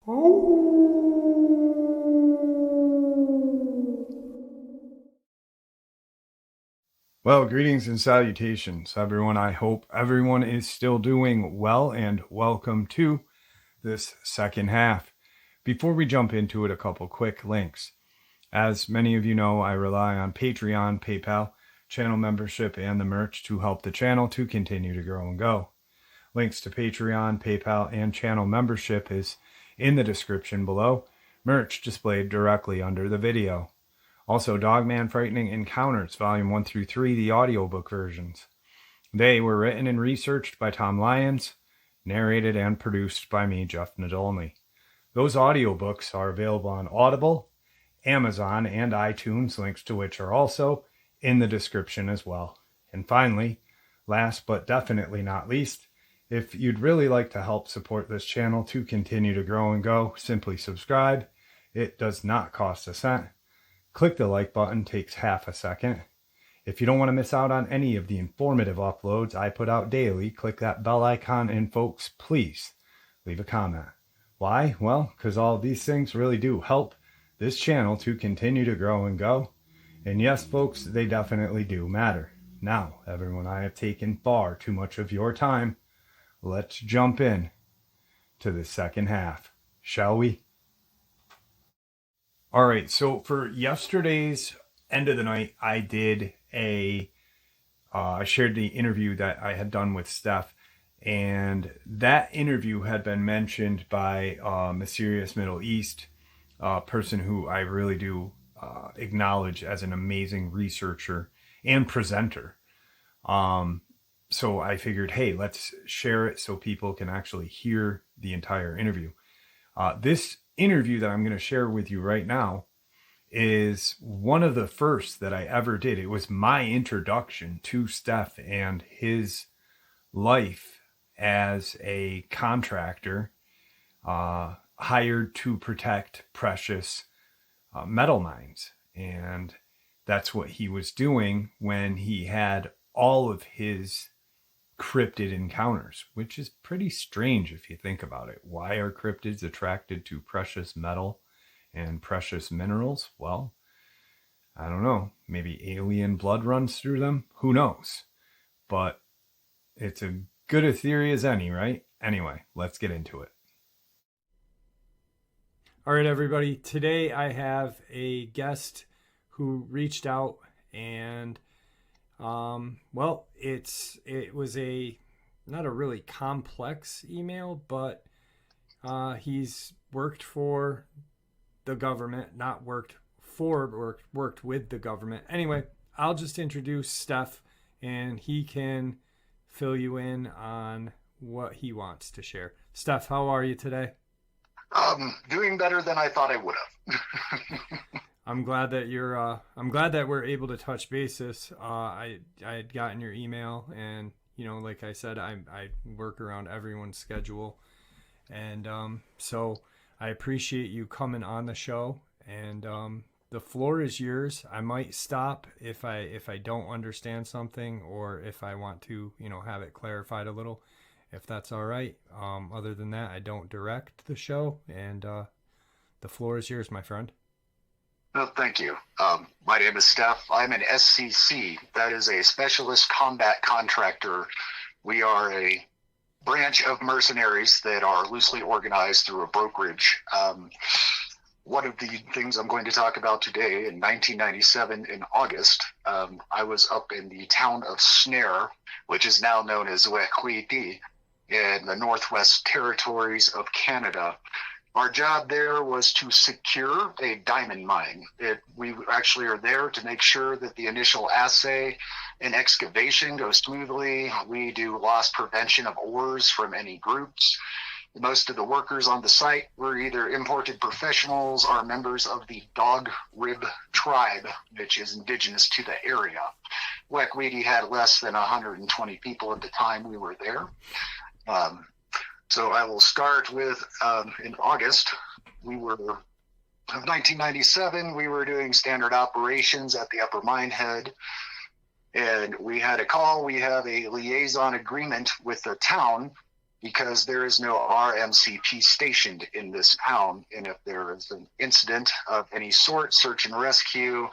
Well, greetings and salutations, everyone. I hope everyone is still doing well, and welcome to this second half. Before we jump into it, a couple quick links. As many of you know, I rely on Patreon, PayPal, channel membership, and the merch to help the channel to continue to grow and go. Links to Patreon, PayPal, and channel membership is in the description below. Merch displayed directly under the video. Also, Dogman Frightening Encounters, Volume 1 through 3, the audiobook versions. They were written and researched by Tom Lyons, narrated and produced by me, Jeff Nadolny. Those audiobooks are available on Audible, Amazon, and iTunes, links to which are also in the description as well. And finally, last but definitely not least, if you'd really like to help support this channel to continue to grow and go, simply subscribe. It does not cost a cent. Click the like button, takes half a second. If you don't want to miss out on any of the informative uploads I put out daily, click that bell icon, and folks, please leave a comment. Why? Well, because all of these things really do help this channel to continue to grow and go. And yes, folks, they definitely do matter. Now, everyone, I have taken far too much of your time. Let's jump in to the second half, shall we? All right, so for yesterday's end of the night, I did I shared the interview that I had done with Steph, and that interview had been mentioned by Mysterious Middle East, a person who I really do acknowledge as an amazing researcher and presenter. So I figured, hey, let's share it so people can actually hear the entire interview. This interview that I'm going to share with you right now is one of the first that I ever did. It was my introduction to Steph and his life as a contractor hired to protect precious metal mines. And that's what he was doing when he had all of his cryptid encounters, which is pretty strange if you think about it. Why are cryptids attracted to precious metal and precious minerals? Well, I don't know. Maybe alien blood runs through them? Who knows? But it's as good a theory as any, right? Anyway, let's get into it. All right, everybody. Today I have a guest who reached out and well, it was not a really complex email, but he's worked for the government, not worked with the government. Anyway, I'll just introduce Steph, and he can fill you in on what he wants to share. Steph, how are you today? Doing better than I thought I would have. I'm glad that I'm glad that we're able to touch bases. I had gotten your email, and like I said, I work around everyone's schedule, and so I appreciate you coming on the show. And the floor is yours. I might stop if I don't understand something, or if I want to have it clarified a little, if that's all right. Other than that, I don't direct the show, and the floor is yours, my friend. Well, thank you. My name is Steph. I'm an SCC. That is a specialist combat contractor. We are a branch of mercenaries that are loosely organized through a brokerage. One of the things I'm going to talk about today, in 1997 in August, I was up in the town of Snare, which is now known as Wequiti, in the Northwest Territories of Canada. Our job there was to secure a diamond mine. We actually are there to make sure that the initial assay and excavation goes smoothly. We do loss prevention of ores from any groups. Most of the workers on the site were either imported professionals or members of the Dog Rib tribe, which is indigenous to the area. Wequiti had less than 120 people at the time we were there. So I will start with, in August, of 1997, we were doing standard operations at the upper mine head, and we had a call. We have a liaison agreement with the town because there is no RMCP stationed in this town. And if there is an incident of any sort, search and rescue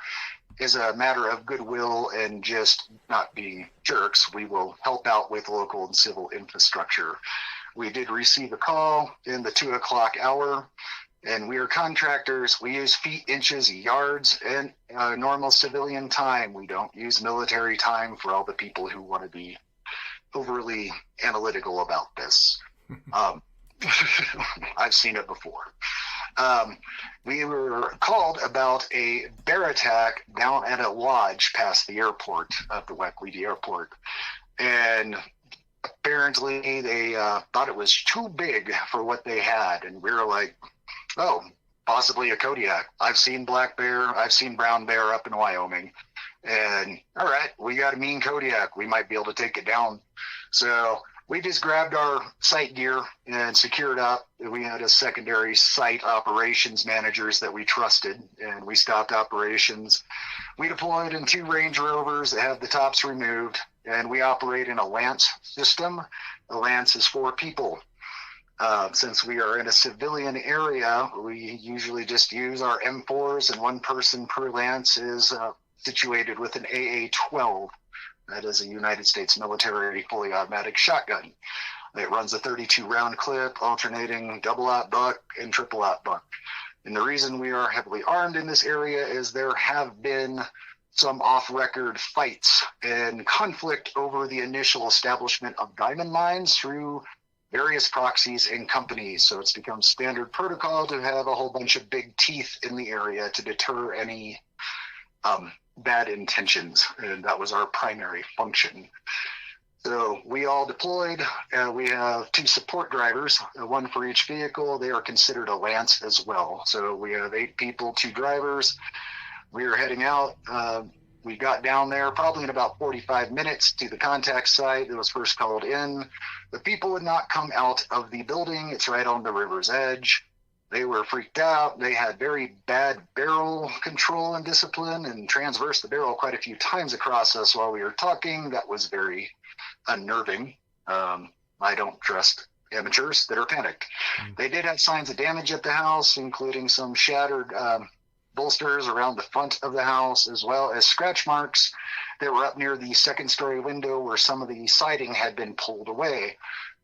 is a matter of goodwill and just not being jerks. We will help out with local and civil infrastructure. We did receive a call in the 2 o'clock hour, and we are contractors. We use feet, inches, yards, and normal civilian time. We don't use military time for all the people who want to be overly analytical about this. I've seen it before. We were called about a bear attack down at a lodge past the airport of the Wekley Airport. And apparently they thought it was too big for what they had. And we were like, oh, possibly a Kodiak. I've seen black bear. I've seen brown bear up in Wyoming. And all right, we got a mean Kodiak. We might be able to take it down. So we just grabbed our site gear and secured up. We had a secondary site operations managers that we trusted, and we stopped operations. We deployed in 2 Range Rovers that have the tops removed, and we operate in a Lance system. The Lance is 4 people. Since we are in a civilian area, we usually just use our M4s, and 1 person per Lance is situated with an AA-12. That is a United States military fully automatic shotgun. It runs a 32 round clip, alternating double-aught buck and triple-aught buck. And the reason we are heavily armed in this area is there have been some off-record fights and conflict over the initial establishment of diamond mines through various proxies and companies. So it's become standard protocol to have a whole bunch of big teeth in the area to deter any bad intentions, and that was our primary function. So we all deployed. We have 2 support drivers, 1 for each vehicle. They are considered a Lance as well. So we have 8 people, 2 drivers. We are heading out. We got down there probably in about 45 minutes to the contact site that was first called in. The people would not come out of the building. It's right on the river's edge. They were freaked out. They had very bad barrel control and discipline and transversed the barrel quite a few times across us while we were talking. That was very unnerving. I don't trust amateurs that are panicked. They did have signs of damage at the house, including some shattered bolsters around the front of the house, as well as scratch marks that were up near the 2nd-story window where some of the siding had been pulled away.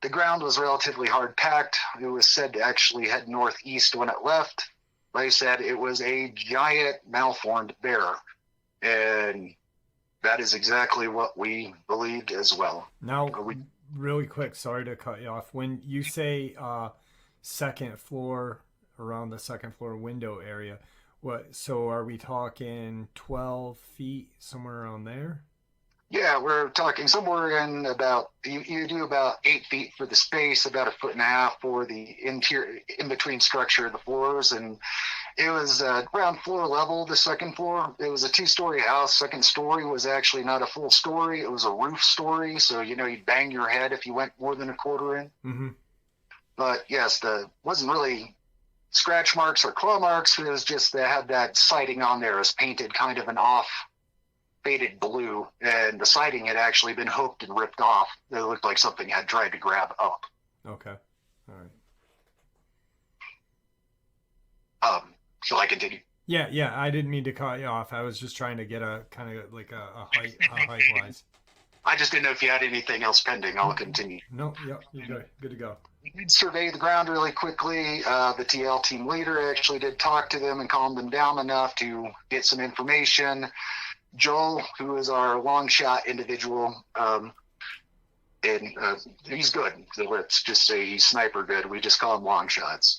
The ground was relatively hard packed. It was said to actually head northeast when it left. They said it was a giant malformed bear. And that is exactly what we believed as well. Now, really quick, sorry to cut you off. When you say 2nd floor, around the 2nd floor window area, so are we talking 12 feet, somewhere around there? Yeah, we're talking somewhere in about, you do about 8 feet for the space, about 1.5 feet for the interior, in between structure of the floors. And it was ground floor level, the 2nd floor. It was a 2-story house. 2nd story was actually not a full story. It was a roof story. So, you'd bang your head if you went more than 1/4 in. Mm-hmm. But yes, wasn't really scratch marks or claw marks. It was just they had that siding on there. It was painted kind of an off faded blue, and the siding had actually been hooked and ripped off. It looked like something had tried to grab up. Okay. All right. Shall I continue? Yeah. I didn't mean to cut you off. I was just trying to get a kind of like a height wise. I just didn't know if you had anything else pending. I'll continue. No, yep, you're good to go. We did survey the ground really quickly. The TL team leader actually did talk to them and calm them down enough to get some information. Joel, who is our long shot individual, and he's good. So let's just say he's sniper good. We just call him long shots.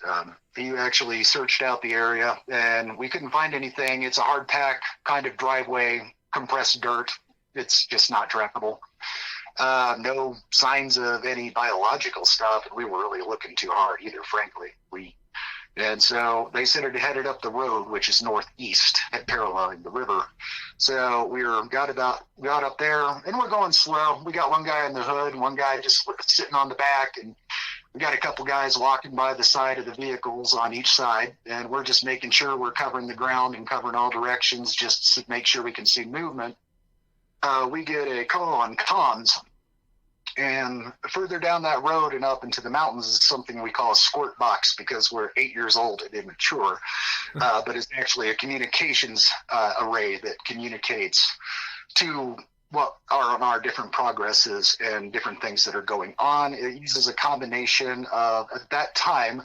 He actually searched out the area, and we couldn't find anything. It's a hard pack kind of driveway, compressed dirt. It's just not trackable. No signs of any biological stuff, and we were really looking too hard either, frankly. And so they said it headed up the road, which is northeast, paralleling the river. So we got up there, and we're going slow. We got one guy in the hood, and one guy just sitting on the back, and we got a couple guys walking by the side of the vehicles on each side, and we're just making sure we're covering the ground and covering all directions just to make sure we can see movement. We get a call on comms, And further down that road and up into the mountains is something we call a squirt box because we're 8 years old and immature. But it's actually a communications array that communicates to what are on our different progresses and different things that are going on. It uses a combination of, at that time,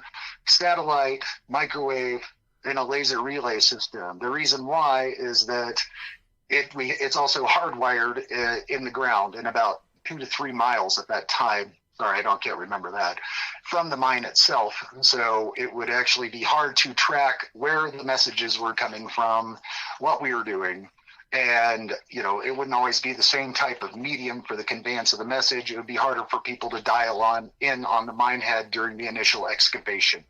satellite, microwave, and a laser relay system. The reason why is that it's also hardwired in the ground in about 2 to 3 miles at that time. Sorry, can't remember that, from the mine itself. So it would actually be hard to track where the messages were coming from, what we were doing. And, it wouldn't always be the same type of medium for the conveyance of the message. It would be harder for people to dial in on the mine head during the initial excavation.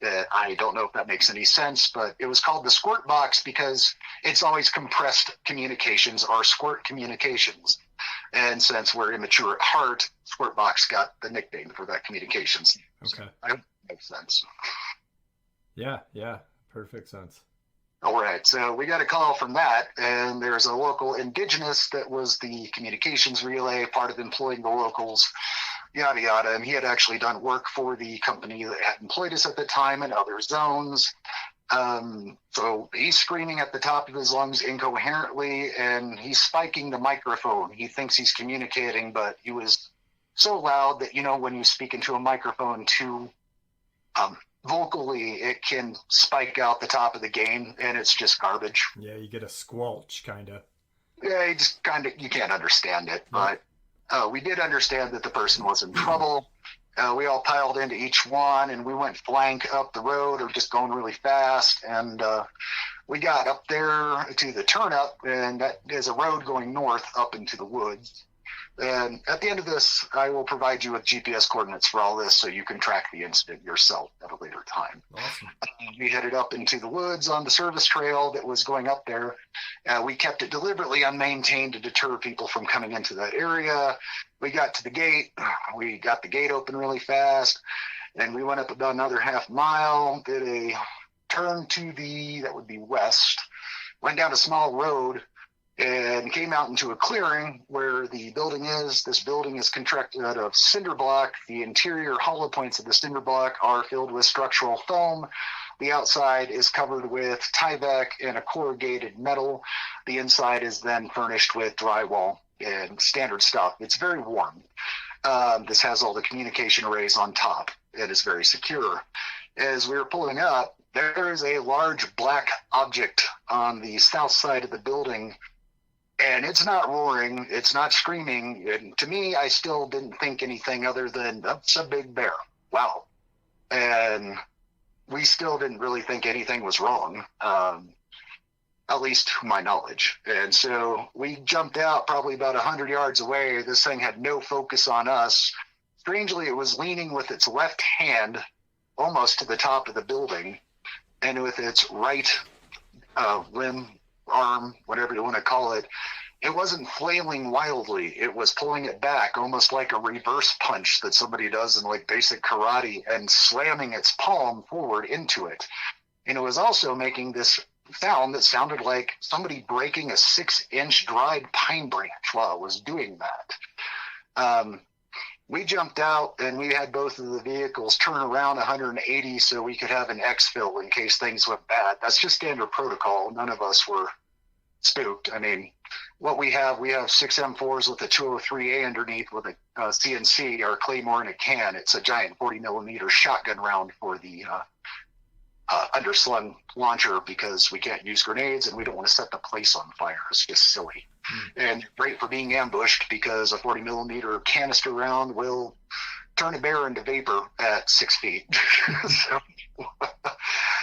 I don't know if that makes any sense, but it was called the squirt box because it's always compressed communications or squirt communications. And since we're immature at heart, squirt box got the nickname for that communications. Okay. I hope that makes sense. Yeah. Perfect sense. All right, so we got a call from that, and there's a local indigenous that was the communications relay, part of employing the locals, yada, yada. And he had actually done work for the company that had employed us at the time in other zones. So he's screaming at the top of his lungs incoherently, and he's spiking the microphone. He thinks he's communicating, but he was so loud that, when you speak into a microphone too vocally, it can spike out the top of the gain, and it's just garbage. Yeah, you get a squelch, kind of. Yeah, you can't understand it, but we did understand that the person was in trouble. We all piled into each one, and we went flank up the road, or just going really fast, and we got up there to the turnup, and that is a road going north up into the woods. And at the end of this, I will provide you with GPS coordinates for all this so you can track the incident yourself at a later time. Awesome. We headed up into the woods on the service trail that was going up there. We kept it deliberately unmaintained to deter people from coming into that area. We got to the gate. We got the gate open really fast. And we went up about another half mile, did a turn to that would be west, went down a small road, and came out into a clearing where the building is. This building is constructed out of cinder block. The interior hollow points of the cinder block are filled with structural foam. The outside is covered with Tyvek and a corrugated metal. The inside is then furnished with drywall and standard stuff. It's very warm. This has all the communication arrays on top. It is very secure. As we were pulling up, there is a large black object on the south side of the building. And it's not roaring, it's not screaming. And to me, I still didn't think anything other than, that's a big bear. Wow. And we still didn't really think anything was wrong, at least to my knowledge. And so we jumped out probably about 100 yards away. This thing had no focus on us. Strangely, it was leaning with its left hand almost to the top of the building, and with its right limb, arm, whatever you want to call it, it wasn't flailing wildly. It was pulling it back, almost like a reverse punch that somebody does in like basic karate, and slamming its palm forward into it. And it was also making this sound that sounded like somebody breaking a 6-inch dried pine branch while it was doing that. We jumped out, and we had both of the vehicles turn around 180 so we could have an exfil in case things went bad. That's just standard protocol. None of us were spooked. I mean, what we have 6 M4s with a 203A underneath with a CNC or a Claymore in a can. It's a giant 40 millimeter shotgun round for the underslung launcher because we can't use grenades and we don't want to set the place on fire. It's just silly. And great for being ambushed because a 40 millimeter canister round will turn a bear into vapor at 6 feet. So,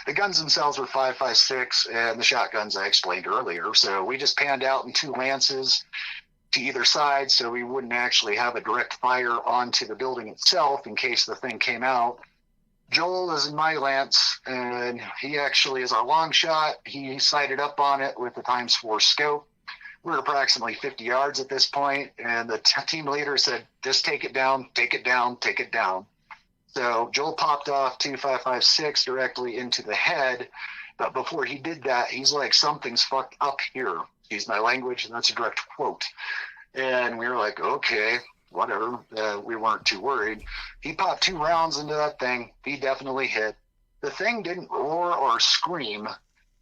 the guns themselves were 5.56, and the shotguns I explained earlier. So we just panned out in 2 lances to either side so we wouldn't actually have a direct fire onto the building itself in case the thing came out. Joel is in my lance, and he actually is our long shot. He sighted up on it with the ×4 scope. We're approximately 50 yards at this point, and the team leader said, just take it down, take it down, take it down. So Joel popped off 2.556 directly into the head, but before he did that, he's like, something's fucked up here. Excuse my language, and that's a direct quote. And we were like, okay. whatever. We weren't too worried. He popped 2 rounds into that thing. He definitely hit. The thing didn't roar or scream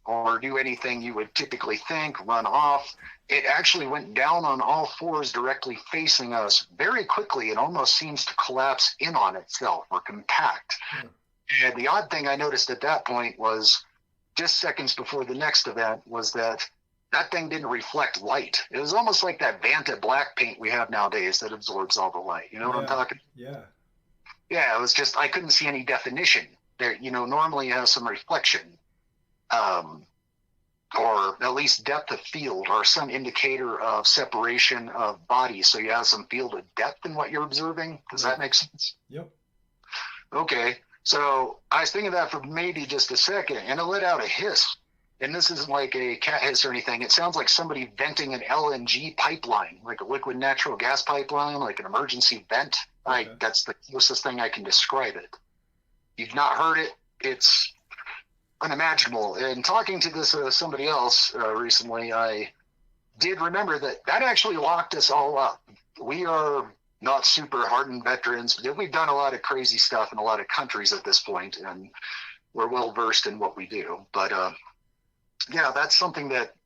or do anything you would typically think, run off. It actually went down on all fours directly facing us very quickly. It almost seems to collapse in on itself or compact. And the odd thing I noticed at that point was just seconds before the next event was that thing didn't reflect light. It was almost like that Vanta black paint we have nowadays that absorbs all the light. You know what I'm talking? Yeah. Yeah, it was just, I couldn't see any definition there. Normally it has some reflection, or at least depth of field or some indicator of separation of bodies. So you have some field of depth in what you're observing. Does that make sense? Yep. Okay. So I was thinking that for maybe just a second, and it let out a hiss. And this isn't like a cat hiss or anything. It sounds like somebody venting an LNG pipeline, like a liquid natural gas pipeline, like an emergency vent. Okay. That's the closest thing I can describe it. You've not heard it. It's unimaginable. And talking to this somebody else recently, I did remember that actually locked us all up. We are not super hardened veterans, but we've done a lot of crazy stuff in a lot of countries at this point, and we're well versed in what we do. But yeah, that's something that,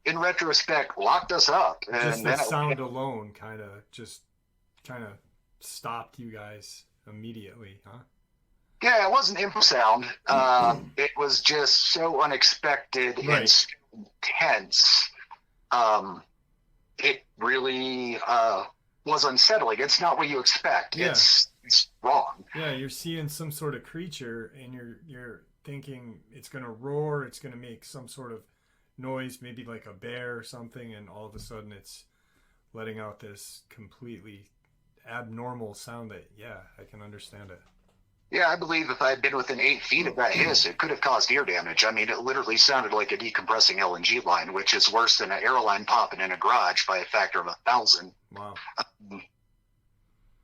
in retrospect, locked us up. And just the sound alone kind of stopped you guys immediately, huh? Yeah, it wasn't infrasound. It was just so unexpected and so intense. It really was unsettling. It's not what you expect. Yeah. It's wrong. Yeah, you're seeing some sort of creature, and you're thinking it's going to roar, it's going to make some sort of noise, maybe like a bear or something, and all of a sudden it's letting out this completely abnormal sound that, yeah, I can understand it. Yeah, I believe if I had been within 8 feet of that hiss, it could have caused ear damage. I mean, it literally sounded like a decompressing LNG line, which is worse than an airline popping in a garage by a factor of 1,000. Wow.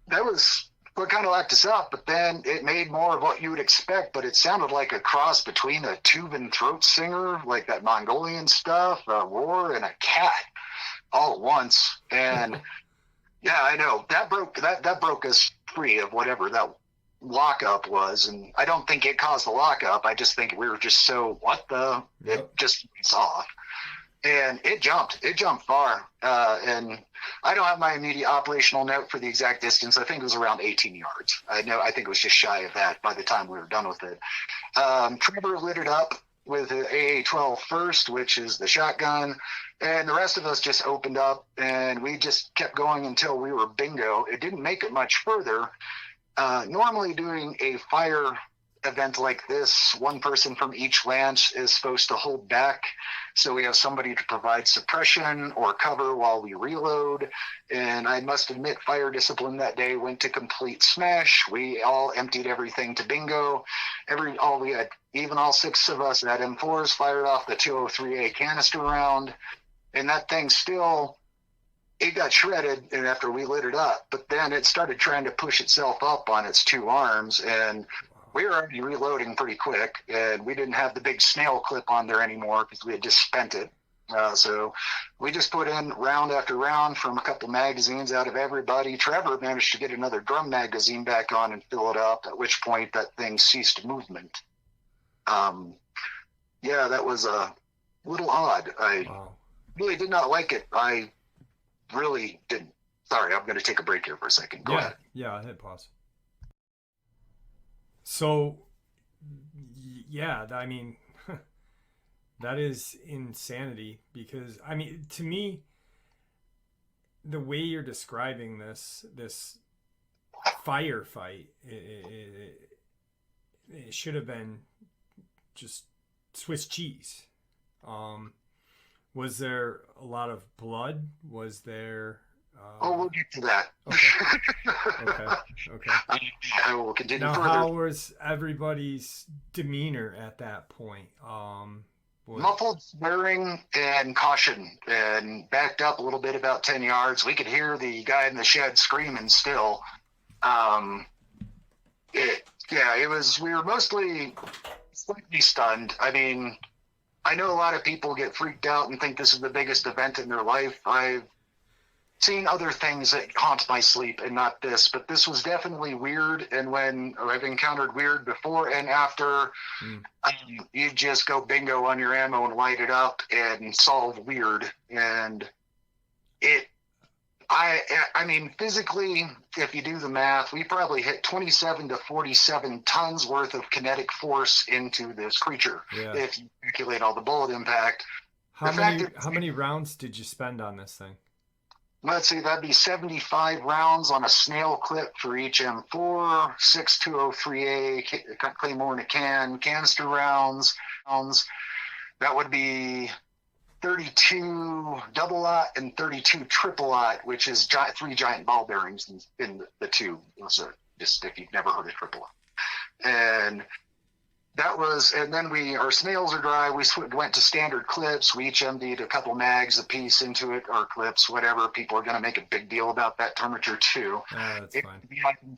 That was what kind of locked us up, but then it made more of what you would expect, but it sounded like a cross between a tube and throat singer, like that Mongolian stuff, a roar, and a cat all at once. And yeah, I know that broke us free of whatever that lockup was, and I don't think it caused the lockup. I just think we were just so it just saw, and it jumped far, and I don't have my immediate operational note for the exact distance. I think it was around 18 yards. I think it was just shy of that by the time we were done with it. Trevor lit it up with the AA-12 first, which is the shotgun, and the rest of us just opened up, and we just kept going until we were bingo. It didn't make it much further. Normally doing a fire event like this, one person from each lance is supposed to hold back, so we have somebody to provide suppression or cover while we reload. And I must admit, fire discipline that day went to complete smash. We all emptied everything to bingo. All 6 of us at M4s fired off the 203A canister round, and that thing still, it got shredded, and after we lit it up, but then it started trying to push itself up on its 2 arms, and we were already reloading pretty quick, and we didn't have the big snail clip on there anymore because we had just spent it. So we just put in round after round from a couple magazines out of everybody. Trevor managed to get another drum magazine back on and fill it up, at which point that thing ceased movement. Yeah, that was a little odd. I really did not like it. I really didn't. Sorry, I'm going to take a break here for a second. Go ahead. Yeah, hit pause. So, yeah, I mean, that is insanity, because, I mean, to me, the way you're describing this firefight, it should have been just Swiss cheese. Was there a lot of blood? Was there... we'll get to that. Okay. I will continue now, further. how was everybody's demeanor at that point? Muffled swearing and caution, and backed up a little bit, about 10 yards. We could hear the guy in the shed screaming still. We were mostly slightly stunned. I mean, I know a lot of people get freaked out and think this is the biggest event in their life. seen other things that haunt my sleep and not this, but this was definitely weird. And when I've encountered weird before and after, you just go bingo on your ammo and light it up and solve weird. And I mean, physically, if you do the math, we probably hit 27 to 47 tons worth of kinetic force into this creature. Yeah. If you calculate all the bullet impact. How many rounds did you spend on this thing? Let's see, that'd be 75 rounds on a snail clip for each M4, 6.203A Claymore in a canister rounds. That would be 32 double-aught and 32 triple-aught, which is 3 giant ball bearings in the two. So just if you've never heard of triple-aught. And that was, and then our snails are dry. We went to standard clips. We each emptied a couple mags a piece into it, or clips, whatever. People are going to make a big deal about that temperature too. That's fine.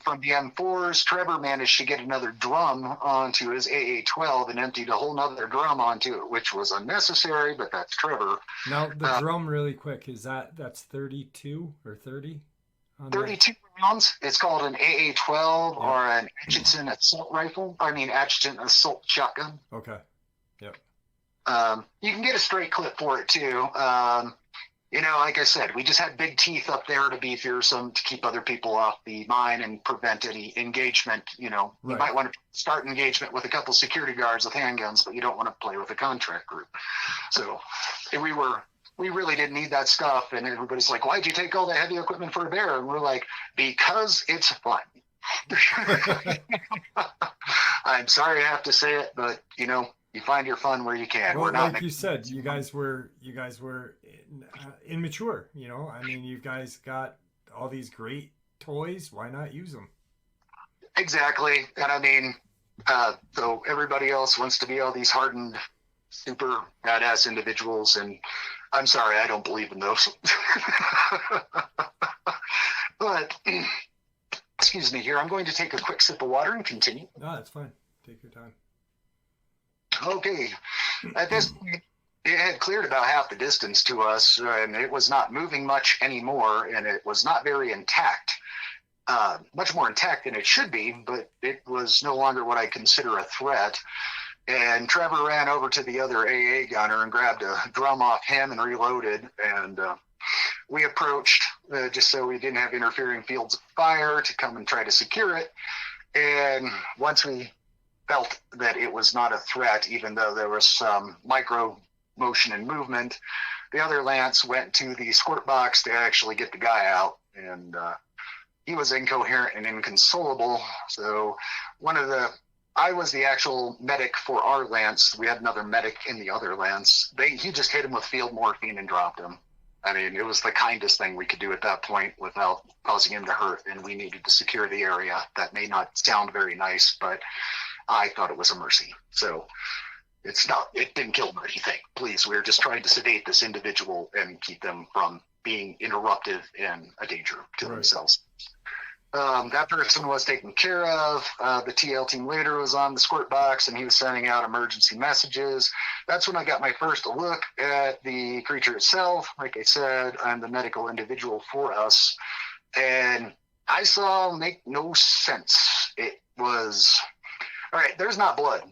From the M4s, Trevor managed to get another drum onto his AA-12 and emptied a whole nother drum onto it, which was unnecessary, but that's Trevor. Now, the drum, really quick, that's 32 or 30? 32 rounds. It's called an AA-12 or an adjutant assault shotgun. Okay. Yep. You can get a straight clip for it too. Like I said, we just had big teeth up there to be fearsome, to keep other people off the mine and prevent any engagement. You might want to start engagement with a couple security guards with handguns, but you don't want to play with a contract group. So we really didn't need that stuff. And everybody's like, why'd you take all the heavy equipment for a bear? And we're like, because it's fun. I'm sorry I have to say it, but you find your fun where you can. Well, like you said, you guys were immature. I mean, you guys got all these great toys. Why not use them? Exactly. And I mean, so everybody else wants to be all these hardened, super badass individuals, and I'm sorry, I don't believe in those. But excuse me here, I'm going to take a quick sip of water and continue. No, that's fine. Take your time. Okay. At this point, it had cleared about half the distance to us, and it was not moving much anymore, and it was not very intact. Much more intact than it should be, but it was no longer what I consider a threat. And Trevor ran over to the other AA gunner and grabbed a drum off him and reloaded. And we approached just so we didn't have interfering fields of fire to come and try to secure it. And once we felt that it was not a threat, even though there was some micro motion and movement, the other Lance went to the squirt box to actually get the guy out. And he was incoherent and inconsolable. So I was the actual medic for our Lance. We had another medic in the other Lance. He just hit him with field morphine and dropped him. I mean, it was the kindest thing we could do at that point without causing him to hurt, and we needed to secure the area. That may not sound very nice, but I thought it was a mercy. So it didn't kill him or anything. Please, we were just trying to sedate this individual and keep them from being interruptive and a danger to themselves. That person was taken care of. The TL team leader was on the squirt box, and he was sending out emergency messages. That's when I got my first look at the creature itself. Like I said, I'm the medical individual for us, and I saw make no sense. It was, all right, there's not blood.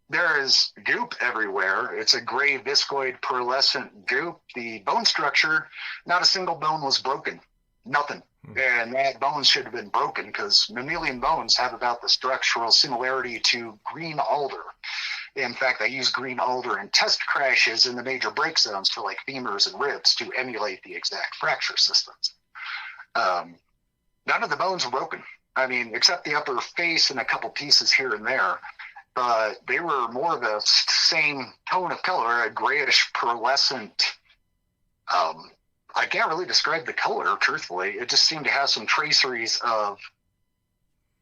There is goop everywhere. It's a gray viscoid pearlescent goop. The bone structure, not a single bone was broken. Nothing. And that bone should have been broken because mammalian bones have about the structural similarity to green alder. In fact, I use green alder in test crashes in the major break zones for like femurs and ribs to emulate the exact fracture systems. None of the bones were broken. I mean, except the upper face and a couple pieces here and there. But they were more of the same tone of color, a grayish pearlescent. I can't really describe the color, truthfully. It just seemed to have some traceries of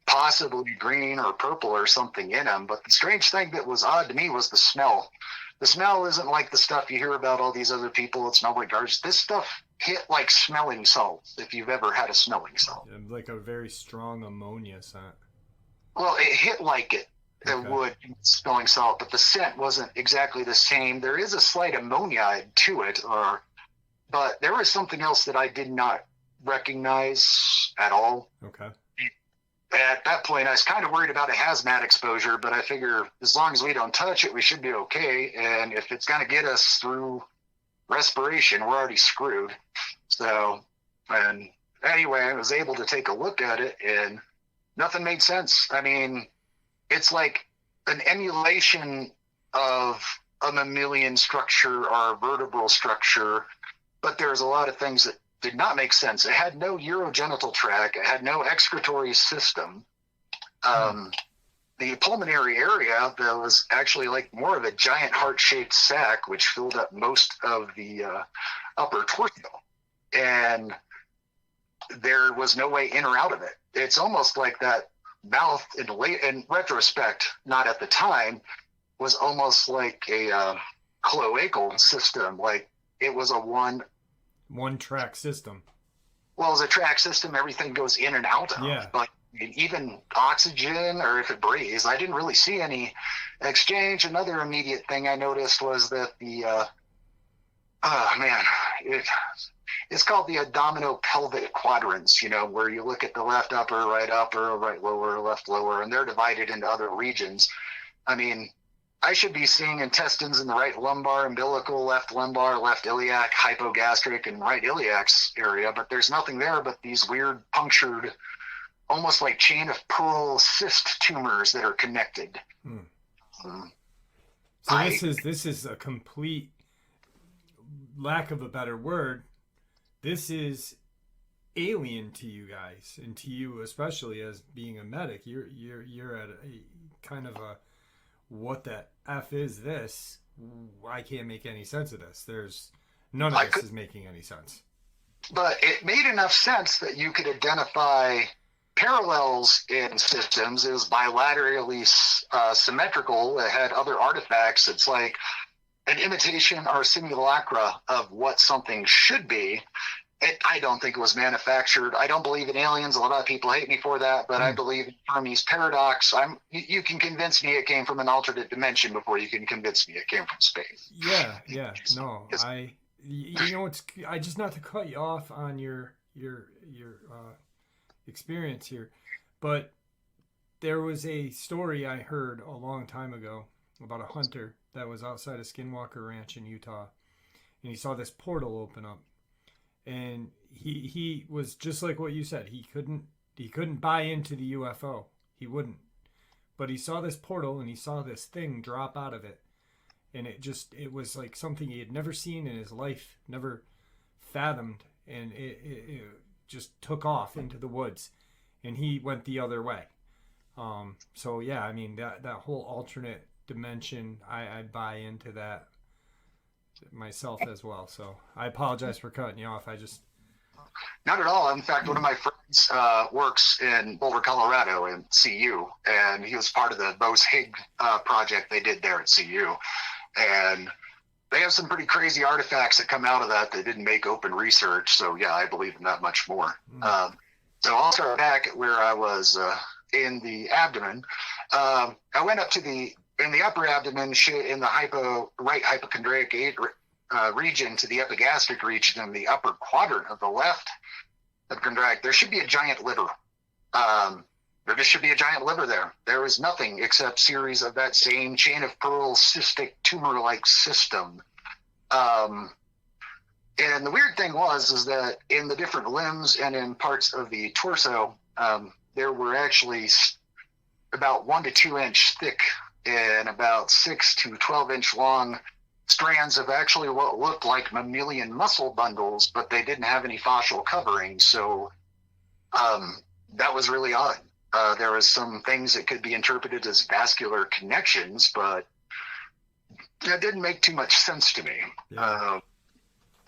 possibly green or purple or something in them. But the strange thing that was odd to me was the smell. The smell isn't like the stuff you hear about all these other people that smell like garbage. This stuff hit like smelling salt, if you've ever had a smelling salt. Like a very strong ammonia scent. Well, it hit like it. It would smelling salt, but the scent wasn't exactly the same. There is a slight ammonia to it, or But there was something else that I did not recognize at all. Okay. At that point, I was kind of worried about a hazmat exposure, but I figure as long as we don't touch it, we should be okay. And if it's going to get us through respiration, we're already screwed. So, and anyway, I was able to take a look at it and nothing made sense. I mean, it's like an emulation of a mammalian structure or a vertebral structure, but there's a lot of things that did not make sense. It had no urogenital tract. It had no excretory system. The pulmonary area, that was actually like more of a giant heart-shaped sac, which filled up most of the upper torso. And there was no way in or out of it. It's almost like that mouth, in retrospect, not at the time, was almost like a cloacal system. Like it was a one-track system. Well, as a track system, everything goes in and out of. Yeah. But even oxygen, or if it breathes, I didn't really see any exchange. Another immediate thing I noticed was that it's called the abdominopelvic quadrants, where you look at the left upper, right lower, left lower, and they're divided into other regions. I mean, I should be seeing intestines in the right lumbar, umbilical, left lumbar, left iliac, hypogastric, and right iliac's area, but there's nothing there but these weird punctured, almost like chain of pearl cyst tumors that are connected. So this is a complete, lack of a better word, this is alien to you guys, and to you especially as being a medic. You're at a kind of a, what the F is this? I can't make any sense of this. There's none of this is making any sense. But it made enough sense that you could identify parallels in systems. It was bilaterally symmetrical. It had other artifacts. It's like an imitation or simulacra of what something should be. I don't think it was manufactured. I don't believe in aliens. A lot of people hate me for that, but I believe in Fermi's paradox. You can convince me it came from an alternate dimension before you can convince me it came from space. Yeah. No, I just, not to cut you off on your experience here, but there was a story I heard a long time ago about a hunter that was outside of Skinwalker Ranch in Utah, and he saw this portal open up. And he was just like what you said. He couldn't buy into the UFO. He wouldn't. But he saw this portal and he saw this thing drop out of it. And it was like something he had never seen in his life, never fathomed. And it just took off into the woods. And he went the other way. So yeah, I mean, that whole alternate dimension, I buy into that myself as well. So I apologize for cutting you off. Not at all. In fact, one of my friends works in Boulder, Colorado in CU, and he was part of the Bose-Higg project they did there at CU. And they have some pretty crazy artifacts that come out of that didn't make open research. So yeah, I believe in that much more. So I'll start back at where I was in the abdomen. I went up to in the upper abdomen, in the right hypochondriac region to the epigastric region, in the upper quadrant of the left hypochondriac, there should be a giant liver. There just should be a giant liver there. There was nothing except series of that same chain of pearl cystic tumor-like system. And the weird thing is that in the different limbs and in parts of the torso, there were actually about 1 to 2 inch thick and about 6 to 12 inch long strands of actually what looked like mammalian muscle bundles, but they didn't have any fascial covering. So that was really odd. There was some things that could be interpreted as vascular connections, but that didn't make too much sense to me. Yeah.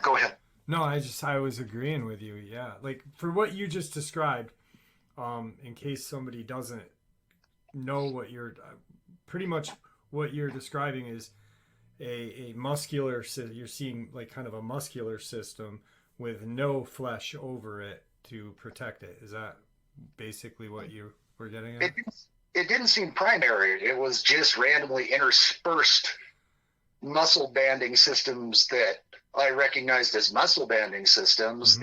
Go ahead. No, I was agreeing with you. Yeah. Like for what you just described, in case somebody doesn't know what pretty much what you're describing is a muscular, you're seeing like kind of a muscular system with no flesh over it to protect it. Is that basically what you were getting at? It didn't seem primary. It was just randomly interspersed muscle banding systems that I recognized as muscle banding systems.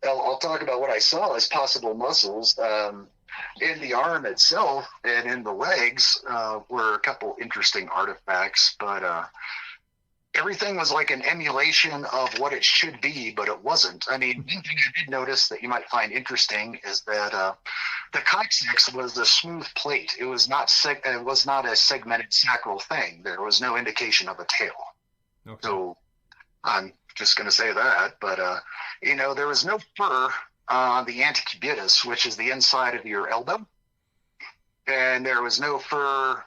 I'll talk about what I saw as possible muscles. In the arm itself and in the legs were a couple interesting artifacts, but everything was like an emulation of what it should be, but it wasn't. I mean, one thing I did notice that you might find interesting is that the coccyx was a smooth plate. It was not a segmented sacral thing. There was no indication of a tail. Okay. So I'm just going to say that, but there was no fur on the antecubitus, which is the inside of your elbow, and there was no fur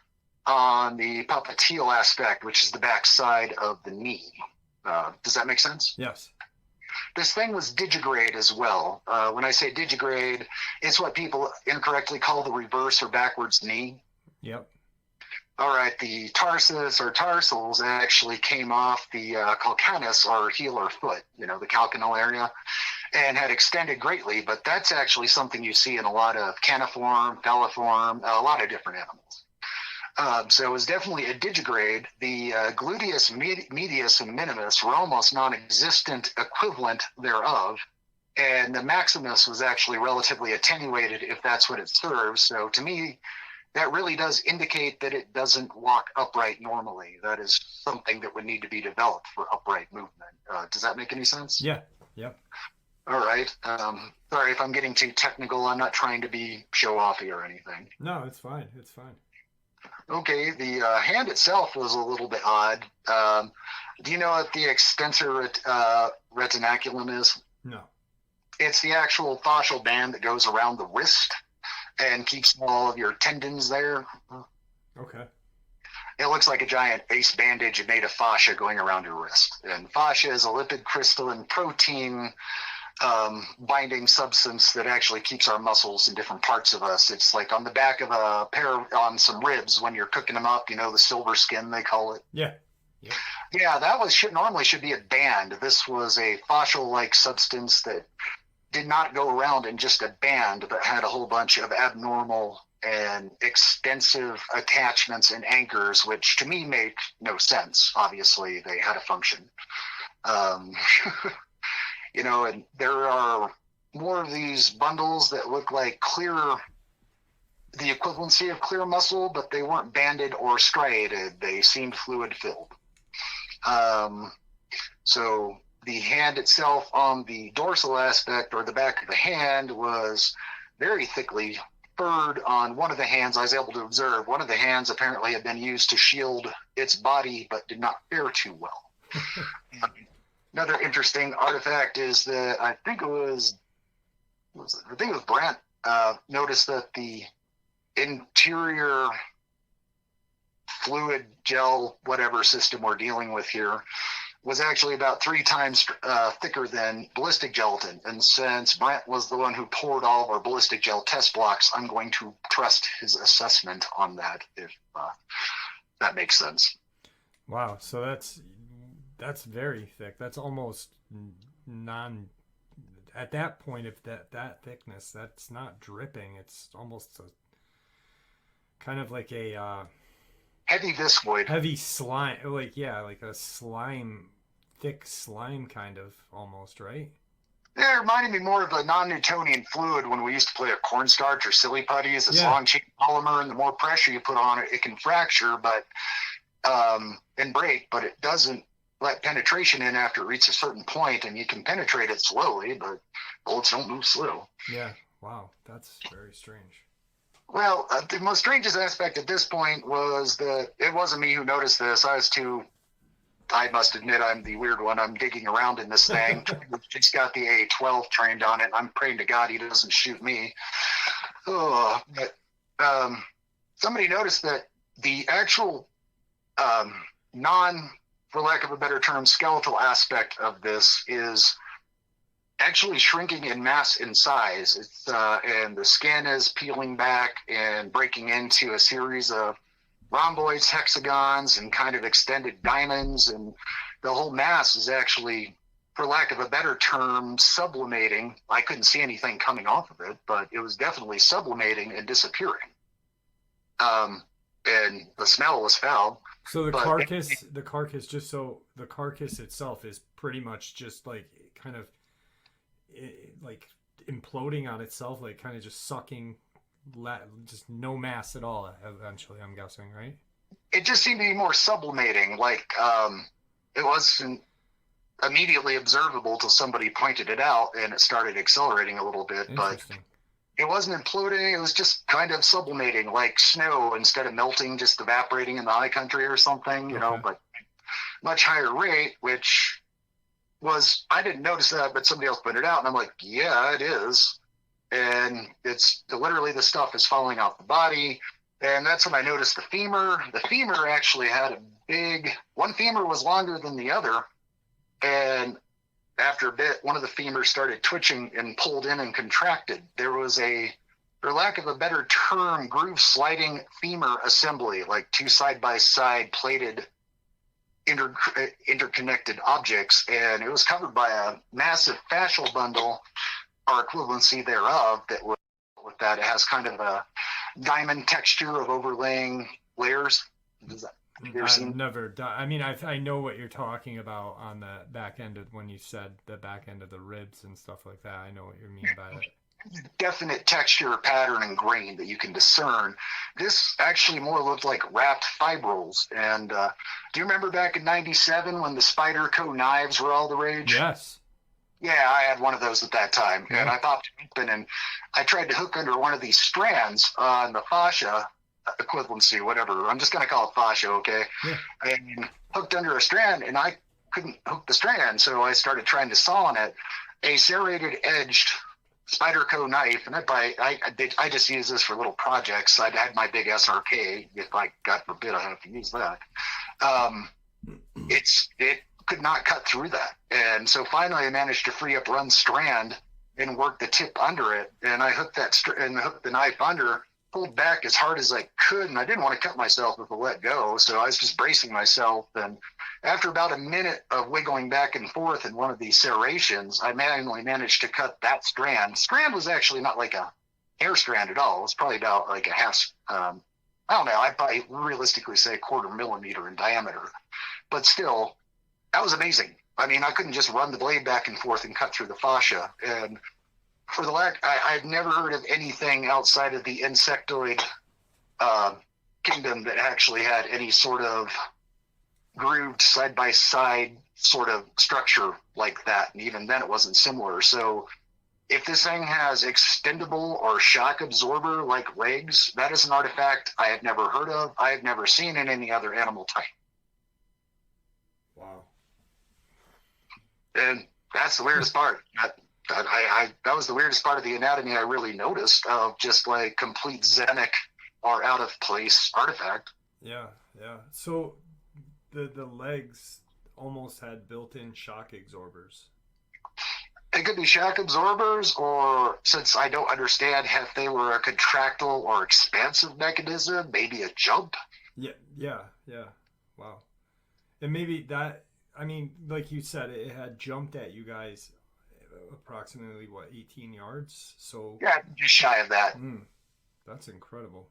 on the popliteal aspect, which is the back side of the knee. Does that make sense? Yes. This thing was digigrade as well. When I say digigrade, it's what people incorrectly call the reverse or backwards knee. Yep. All right, the tarsus or tarsals actually came off the calcaneus or heel or foot, the calcanal area, and had extended greatly, but that's actually something you see in a lot of caniform, falliform, a lot of different animals. So it was definitely a digigrade. The gluteus medius and minimus were almost non-existent equivalent thereof, and the maximus was actually relatively attenuated if that's what it serves. So to me, that really does indicate that it doesn't walk upright normally. That is something that would need to be developed for upright movement. Does that make any sense? Yeah. Yep. All right. Sorry if I'm getting too technical. I'm not trying to be show-offy or anything. No, it's fine. It's fine. Okay. The hand itself was a little bit odd. Do you know what the extensor retinaculum is? No. It's the actual fascial band that goes around the wrist and keeps all of your tendons there. Okay. It looks like a giant ace bandage made of fascia going around your wrist. And fascia is a lipid crystalline protein binding substance that actually keeps our muscles in different parts of us. It's like on the back of a pair on some ribs when you're cooking them up, the silver skin, they call it. Yeah. Yeah. Yeah, that normally should be a band. This was a fascial-like substance that did not go around in just a band, but had a whole bunch of abnormal and extensive attachments and anchors, which to me make no sense. Obviously, they had a function. And there are more of these bundles that look like the equivalency of clear muscle, but they weren't banded or striated. They seemed fluid-filled. So the hand itself on the dorsal aspect or the back of the hand was very thickly furred on one of the hands. I was able to observe one of the hands apparently had been used to shield its body, but did not fare too well. Another interesting artifact is that I think it was Brent noticed that the interior fluid gel, whatever system we're dealing with here, was actually about 3 times thicker than ballistic gelatin. And since Brent was the one who poured all of our ballistic gel test blocks, I'm going to trust his assessment on that, if that makes sense. Wow. So that's very thick. That's almost at that point, if that thickness, that's not dripping. It's almost kind of like a heavy viscoid. Heavy slime, like a slime, thick slime kind of almost, right? Yeah, it reminded me more of a non-Newtonian fluid when we used to play with cornstarch or silly putties. It's long chain polymer, and the more pressure you put on it, it can fracture, and break, but it doesn't let penetration in after it reaches a certain point, and you can penetrate it slowly, but bullets don't move slow. Yeah, wow, that's very strange. Well, the most strangest aspect at this point was that it wasn't me who noticed this. I must admit I'm the weird one. I'm digging around in this thing. It's got the A12 trained on it. I'm praying to God he doesn't shoot me. But somebody noticed that the actual for lack of a better term, skeletal aspect of this is actually shrinking in mass and size. It's and the skin is peeling back and breaking into a series of rhomboids, hexagons, and kind of extended diamonds, and the whole mass is actually, for lack of a better term, sublimating. I couldn't see anything coming off of it, but it was definitely sublimating and disappearing. And the smell was foul. So the But carcass, just so the carcass itself is pretty much just like kind of like imploding on itself, like kind of just sucking, just no mass at all. Eventually, I'm guessing, right? it just seemed to be more sublimating. Like it wasn't immediately observable till somebody pointed it out, and it started accelerating a little bit. But Interesting. it wasn't imploding. It was just kind of sublimating, like snow instead of melting, just evaporating in the high country or something, Okay. but much higher rate, which was, I didn't notice that, but somebody else pointed out, and I'm like, yeah, it is. And it's literally the stuff is falling off the body. And that's when I noticed the femur. The femur actually had one femur was longer than the other. And after a bit, one of the femurs started twitching and pulled in and contracted. There was for lack of a better term, groove sliding femur assembly, like two side-by-side plated interconnected objects, and it was covered by a massive fascial bundle, or equivalency thereof, with that. It has kind of a diamond texture of overlaying layers. I've never done. I mean, I know what you're talking about on the back end of when you said the back end of the ribs and stuff like that. I know what you mean by it. Definite texture, pattern, and grain that you can discern. This actually more looked like wrapped fibrils. And do you remember back in '97 when the Spyderco knives were all the rage? Yes. Yeah, I had one of those at that time. Yeah. And I popped it open, and I tried to hook under one of these strands on the fascia equivalency, whatever. I'm just going to call it fascia, okay? Yeah. And hooked under a strand, and I couldn't hook the strand, so I started trying to saw on it. A serrated edged Spyderco knife, and I just use this for little projects. I had my big SRK. If God forbid, I have to use that. It could not cut through that, and so finally I managed to free up one strand and work the tip under it, and I hooked hooked the knife under, pulled back as hard as I could, and I didn't want to cut myself if I let go, so I was just bracing myself. And after about a minute of wiggling back and forth in one of these serrations, I manually managed to cut that strand. The strand was actually not like a hair strand at all. It was probably about like a half, I don't know, I'd probably realistically say 1/4 millimeter in diameter. But still, that was amazing. I mean, I couldn't just run the blade back and forth and cut through the fascia. And for the I've never heard of anything outside of the insectoid kingdom that actually had any sort of grooved side-by-side sort of structure like that. And even then it wasn't similar. So if this thing has extendable or shock absorber like legs, that is an artifact I have never heard of. I have never seen in any other animal type. Wow. And that's the weirdest part. That was the weirdest part of the anatomy I really noticed, of just like complete xenic or out of place artifact. Yeah, yeah. So the legs almost had built-in shock absorbers. It could be shock absorbers, or, since I don't understand if they were a contractile or expansive mechanism, maybe a jump. Yeah. Wow. And maybe that, I mean, like you said, it had jumped at you guys approximately, 18 yards? So yeah, just shy of that. That's incredible.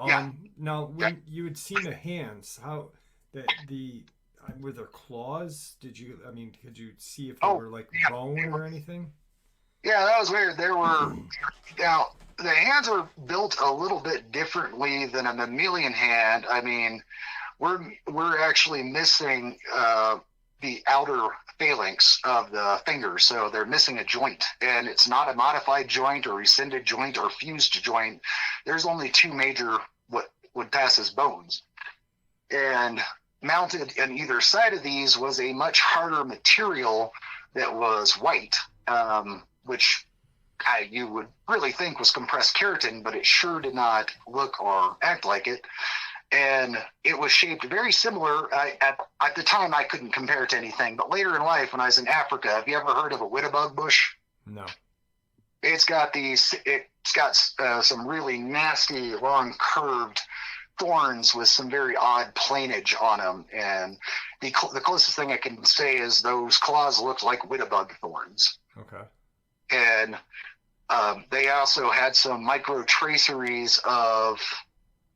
Yeah. Now, when you had seen the hands, how were there claws? Could you see if they were like bone or anything? Yeah, that was weird. Now, the hands were built a little bit differently than a mammalian hand. I mean, we're actually missing the outer phalanx of the fingers, so they're missing a joint, and it's not a modified joint or rescinded joint or fused joint. There's only two major what would pass as bones, and mounted on either side of these was a much harder material that was white, which you would really think was compressed keratin, but it sure did not look or act like it. And it was shaped very similar. At the time, I couldn't compare it to anything, but later in life, when I was in Africa, have you ever heard of a wittebug bush? No. It's got some really nasty, long, curved thorns with some very odd planage on them. And the closest thing I can say is those claws looked like wittebug thorns. Okay. And they also had some micro traceries of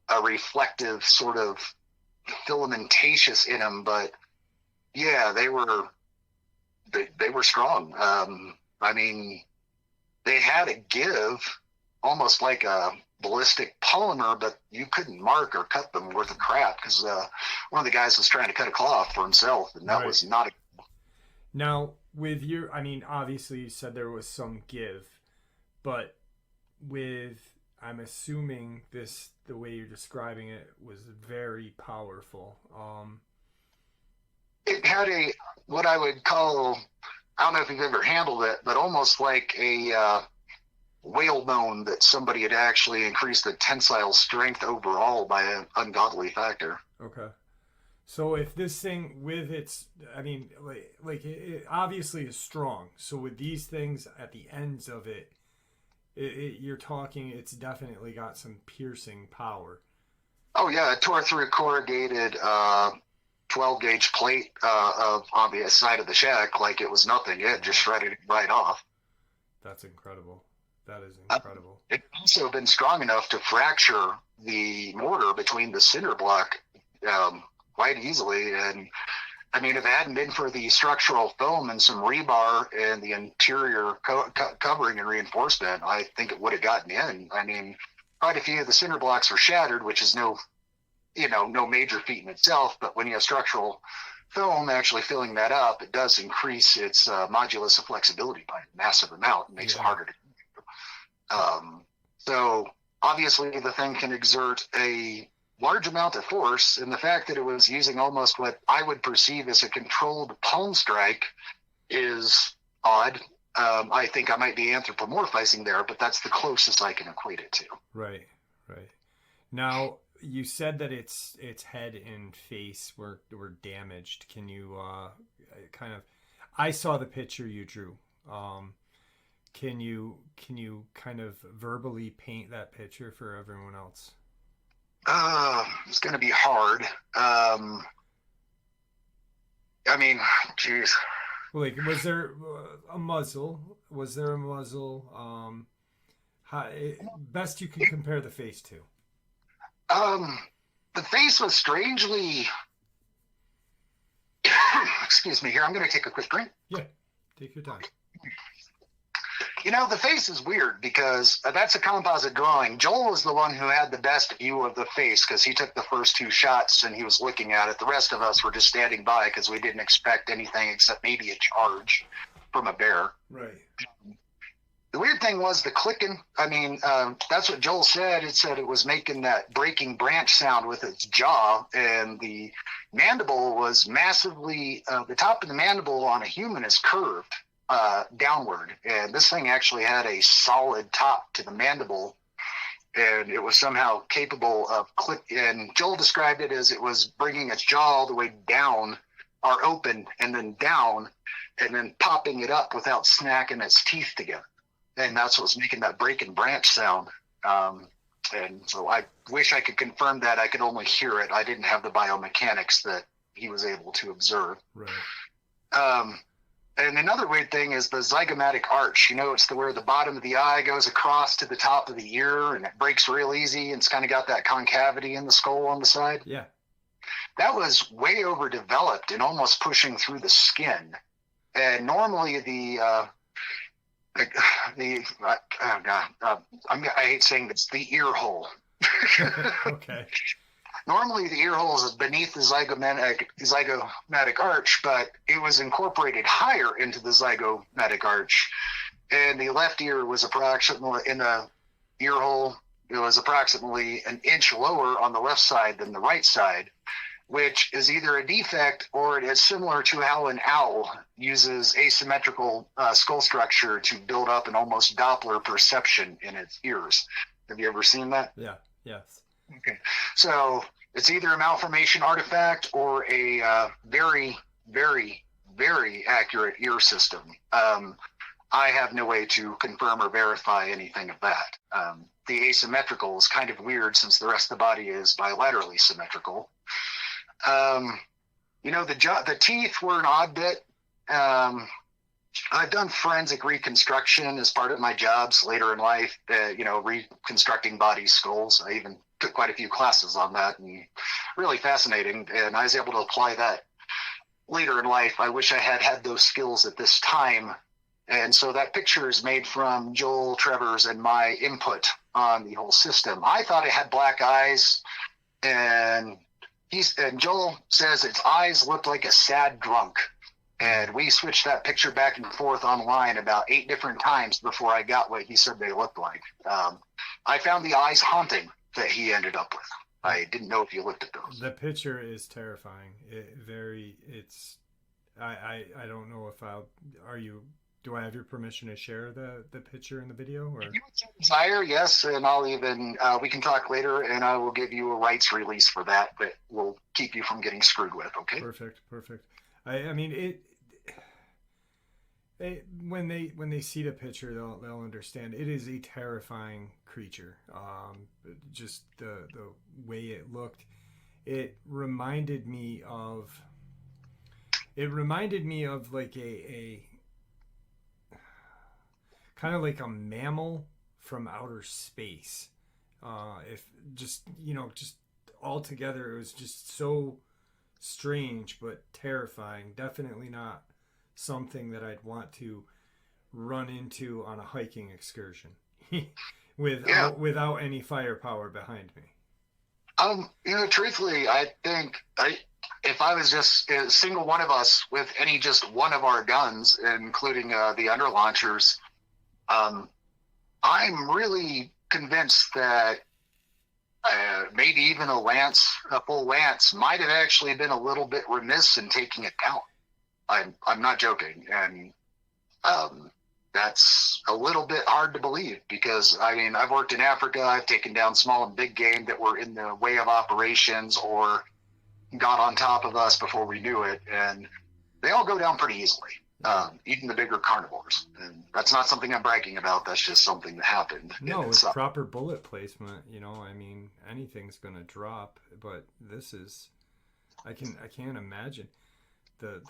a reflective sort of filamentaceous in them, but yeah, they were strong. I mean, they had a give, almost like a ballistic polymer, but you couldn't mark or cut them worth of crap because one of the guys was trying to cut a cloth for himself, and that was not a. Now, with your, I mean, obviously you said there was some give, but with, I'm assuming this, the way you're describing it, was very powerful. It had a, what I would call, I don't know if you've ever handled it, but almost like a whalebone that somebody had actually increased the tensile strength overall by an ungodly factor. Okay. So if this thing with its, I mean, it obviously is strong. So with these things at the ends of it, you're talking, it's definitely got some piercing power. Oh yeah, it tore through a corrugated 12 gauge plate on the side of the shack like it was nothing. It just shredded it right off. That's incredible. That is incredible. It's also been strong enough to fracture the mortar between the cinder block quite easily. And I mean, if it hadn't been for the structural foam and some rebar and the interior covering and reinforcement, I think it would have gotten in. I mean, quite a few of the cinder blocks are shattered, which is no major feat in itself. But when you have structural foam actually filling that up, it does increase its modulus of flexibility by a massive amount. It makes it harder to do. So obviously the thing can exert a large amount of force, and the fact that it was using almost what I would perceive as a controlled palm strike is odd. I think I might be anthropomorphizing there, but that's the closest I can equate it to. Right. Now, you said that its head and face were damaged. Can you kind of? I saw the picture you drew. Can you kind of verbally paint that picture for everyone else? It's going to be hard. I mean, geez. Like, was there a muzzle? Was there a muzzle? Best you can compare the face to. The face was strangely. Excuse me. Here, I'm going to take a quick drink. Yeah, take your time. You know, the face is weird because that's a composite drawing. Joel was the one who had the best view of the face because he took the first two shots and he was looking at it. The rest of us were just standing by because we didn't expect anything except maybe a charge from a bear. Right. The weird thing was the clicking. I mean, that's what Joel said. It said it was making that breaking branch sound with its jaw, and the mandible was massively, the top of the mandible on a human is curved downward, and this thing actually had a solid top to the mandible, and it was somehow capable of and Joel described it as it was bringing its jaw all the way down or open and then down and then popping it up without smacking its teeth together, and that's what's making that break and branch sound. And so I wish I could confirm that. I could only hear it. I didn't have the biomechanics that he was able to observe. Right. And another weird thing is the zygomatic arch. You know, it's where the bottom of the eye goes across to the top of the ear, and it breaks real easy, and it's kind of got that concavity in the skull on the side. Yeah. That was way overdeveloped and almost pushing through the skin. And normally I hate saying this, the ear hole. Okay. Normally, the ear hole is beneath the zygomatic arch, but it was incorporated higher into the zygomatic arch, and the left ear was approximately in the ear hole. It was approximately an inch lower on the left side than the right side, which is either a defect or it is similar to how an owl uses asymmetrical skull structure to build up an almost Doppler perception in its ears. Have you ever seen that? Yeah. Yes. Okay. So it's either a malformation artifact or a very, very, very accurate ear system. I have no way to confirm or verify anything of that. The asymmetrical is kind of weird since the rest of the body is bilaterally symmetrical. The teeth were an odd bit. I've done forensic reconstruction as part of my jobs later in life, reconstructing body skulls. I even took quite a few classes on that, and really fascinating. And I was able to apply that later in life. I wish I had had those skills at this time. And so that picture is made from Joel, Trevor's, and my input on the whole system. I thought it had black eyes, and Joel says its eyes looked like a sad drunk. And we switched that picture back and forth online about 8 different times before I got what he said they looked like. I found the eyes haunting that he ended up with. I didn't know if you looked at those. The picture is terrifying. I don't know if do I have your permission to share the picture in the video? Or? If you would desire, yes, and I'll even, we can talk later, and I will give you a rights release for that will keep you from getting screwed with, okay? Perfect. I mean, when they see the picture, they'll understand. It is a terrifying creature. Just the way it looked, it reminded me of like a kind of like a mammal from outer space. If just altogether, it was just so strange but terrifying. Definitely not something that I'd want to run into on a hiking excursion without any firepower behind me. Truthfully, I think if I was just a single one of us with just one of our guns, including the under launchers, I'm really convinced that maybe even a full lance might have actually been a little bit remiss in taking it down. I'm not joking, and that's a little bit hard to believe because I've worked in Africa. I've taken down small and big game that were in the way of operations or got on top of us before we knew it, and they all go down pretty easily. Even the bigger carnivores, and that's not something I'm bragging about. That's just something that happened. No, with proper bullet placement, anything's gonna drop. But this is, I can't imagine the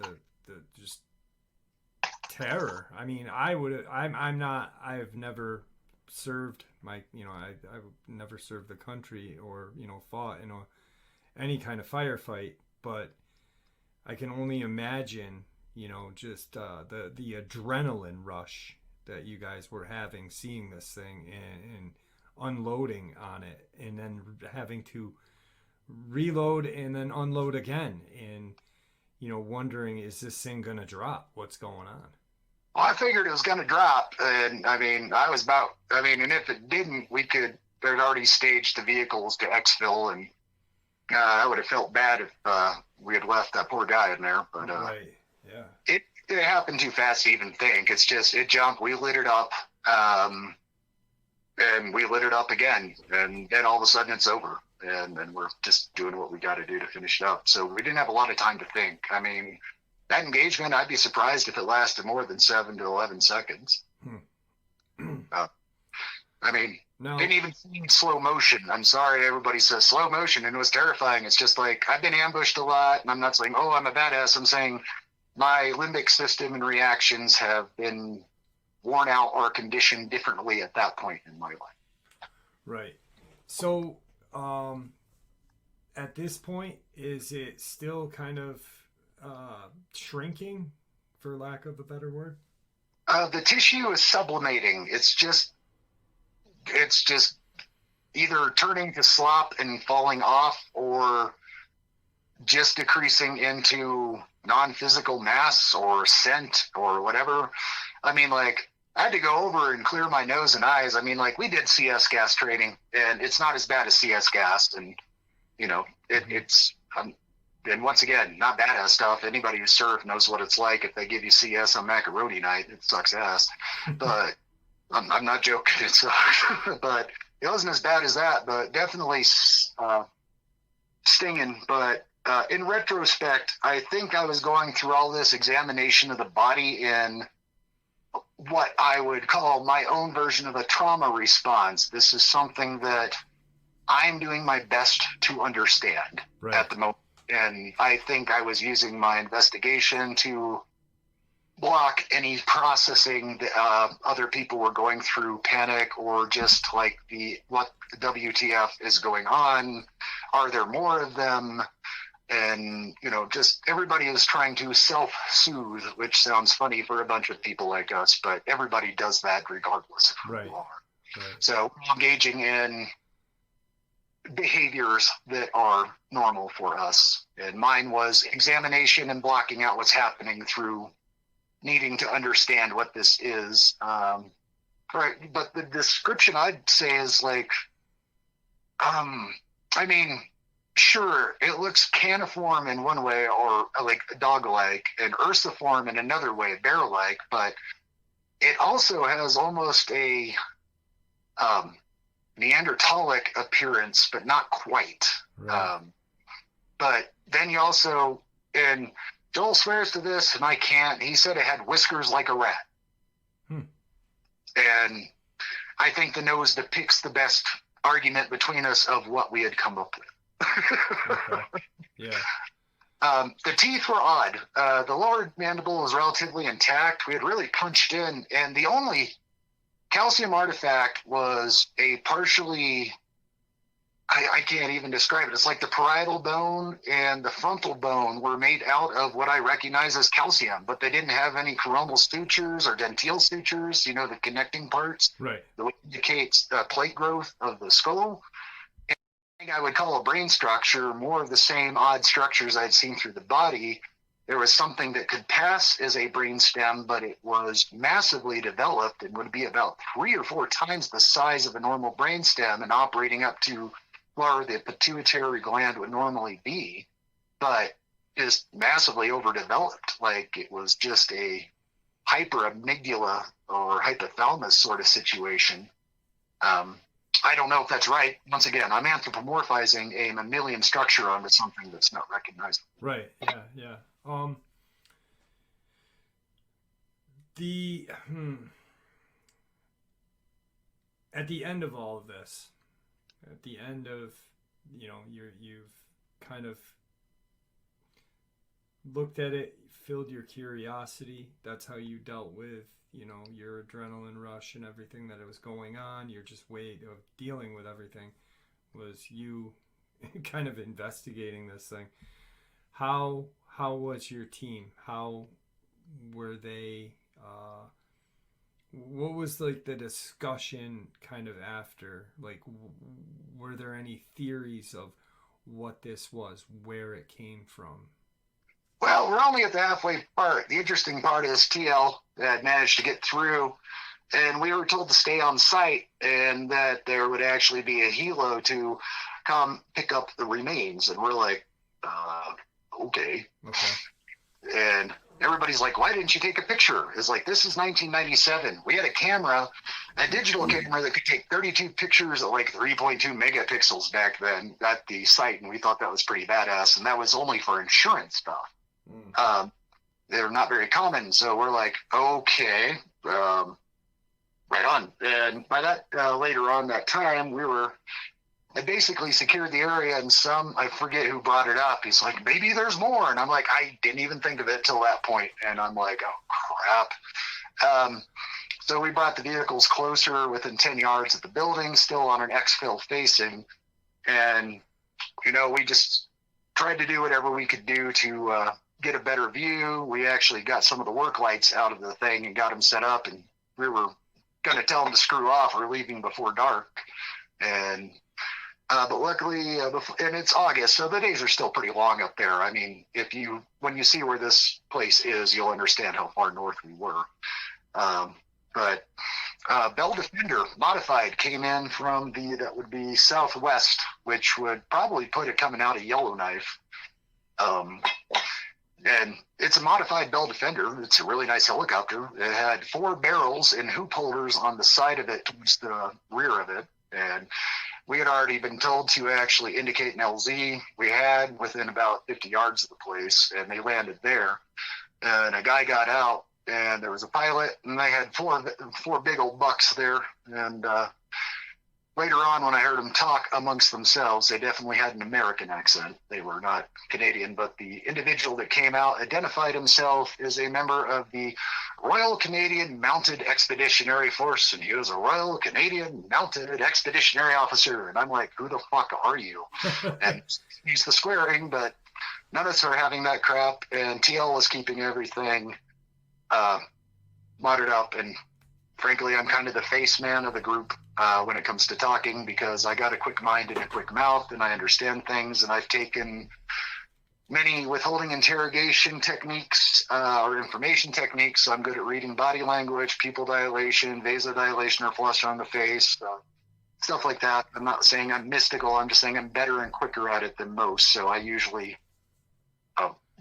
just terror. I've never served I've never served the country or fought in any kind of firefight, but I can only imagine. Just the adrenaline rush that you guys were having seeing this thing and unloading on it, and then having to reload and then unload again, and wondering, is this thing gonna drop? What's going on? Well, I figured it was gonna drop, and and if it didn't, they'd already staged the vehicles to exfil, and I would have felt bad if we had left that poor guy in there, but right. Yeah. It happened too fast to even think. It's just, it jumped, we lit it up, and we lit it up again, and then all of a sudden it's over, and we're just doing what we got to do to finish it up. So we didn't have a lot of time to think. That engagement, I'd be surprised if it lasted more than 7 to 11 seconds. No. Didn't even see slow motion. I'm sorry, everybody says slow motion, and it was terrifying. It's just like, I've been ambushed a lot, and I'm not saying, oh, I'm a badass. I'm saying, my limbic system and reactions have been worn out or conditioned differently at that point in my life. Right. So, at this point, is it still kind of shrinking, for lack of a better word? The tissue is sublimating. It's just either turning to slop and falling off, or just decreasing into non-physical mass or scent or whatever. I had to go over and clear my nose and eyes. We did CS gas training, and it's not as bad as CS gas. And, it's, and once again, not badass stuff. Anybody who served knows what it's like. If they give you CS on macaroni night, it sucks ass. But I'm not joking. It sucks. But it wasn't as bad as that, but definitely stinging. But in retrospect, I think I was going through all this examination of the body in what I would call my own version of a trauma response. This is something that I'm doing my best to understand at the moment. And I think I was using my investigation to block any processing that other people were going through, panic, or just like what the WTF is going on? Are there more of them? And, just everybody is trying to self-soothe, which sounds funny for a bunch of people like us, but everybody does that regardless of who Right. you are. Right. So engaging in behaviors that are normal for us. And mine was examination and blocking out what's happening through needing to understand what this is. Right. But the description I'd say is like, sure, it looks caniform in one way, or like dog-like, and ursiform in another way, bear-like, but it also has almost a Neanderthalic appearance, but not quite. Right. But then you also, and Joel swears to this, and I can't, he said it had whiskers like a rat. And I think the nose depicts the best argument between us of what we had come up with. Okay. Yeah. The teeth were odd. The lower mandible was relatively intact. We had really punched in, and the only calcium artifact was a partially, I can't even describe it. It's like the parietal bone and the frontal bone were made out of what I recognize as calcium, but they didn't have any coronal sutures or dentil sutures, the connecting parts. Right. That indicates plate growth of the skull. I would call a brain structure, more of the same odd structures I'd seen through the body. There was something that could pass as a brain stem, but it was massively developed and would be about 3 or 4 times the size of a normal brain stem and operating up to where the pituitary gland would normally be, but is massively overdeveloped. Like it was just a hyperamygdala or hypothalamus sort of situation. I don't know if that's right. Once again, I'm anthropomorphizing a mammalian structure onto something that's not recognizable. Right. Yeah. At the end of all of this, at the end of, you've kind of looked at it, filled your curiosity. That's how you dealt with, your adrenaline rush and everything that it was going on. Your just way of dealing with everything was you kind of investigating this thing. How was your team? How were they? What was like the discussion kind of after? Like, were there any theories of what this was, where it came from? Well, we're only at the halfway part. The interesting part is TL had managed to get through, and we were told to stay on site and that there would actually be a helo to come pick up the remains. And we're like, okay. And everybody's like, why didn't you take a picture? It's like, this is 1997. We had a camera, a digital camera that could take 32 pictures at like 3.2 megapixels back then at the site. And we thought that was pretty badass. And that was only for insurance stuff. They're not very common. So we're like, okay, right on. And by that, later on that time, I basically secured the area, and I forget who brought it up. He's like, maybe there's more. And I'm like, I didn't even think of it till that point. And I'm like, oh, crap. So we brought the vehicles closer within 10 yards of the building, still on an exfil facing. And, we just tried to do whatever we could do to get a better view. We actually got some of the work lights out of the thing and got them set up. And we were going to tell them to screw off. We're leaving before dark. And but luckily, and it's August, so the days are still pretty long up there. I mean, when you see where this place is, you'll understand how far north we were. But Bell Defender Modified came in from that would be southwest, which would probably put it coming out of Yellowknife. And it's a modified Bell Defender. It's a really nice helicopter. It had 4 barrels and hoop holders on the side of it towards the rear of it. And we had already been told to actually indicate an LZ. We had within about 50 yards of the place, and they landed there. And a guy got out, and there was a pilot, and they had four big old bucks there. And later on, when I heard them talk amongst themselves, they definitely had an American accent. They were not Canadian, but the individual that came out identified himself as a member of the Royal Canadian Mounted Expeditionary Force, and he was a Royal Canadian Mounted Expeditionary Officer. And I'm like, who the fuck are you? And he's the swearing, but none of us are having that crap, and TL was keeping everything modded up, and frankly, I'm kind of the face man of the group when it comes to talking, because I got a quick mind and a quick mouth, and I understand things, and I've taken many withholding interrogation techniques or information techniques. So I'm good at reading body language, pupil dilation, vasodilation, or flush on the face, stuff like that. I'm not saying I'm mystical. I'm just saying I'm better and quicker at it than most. So I usually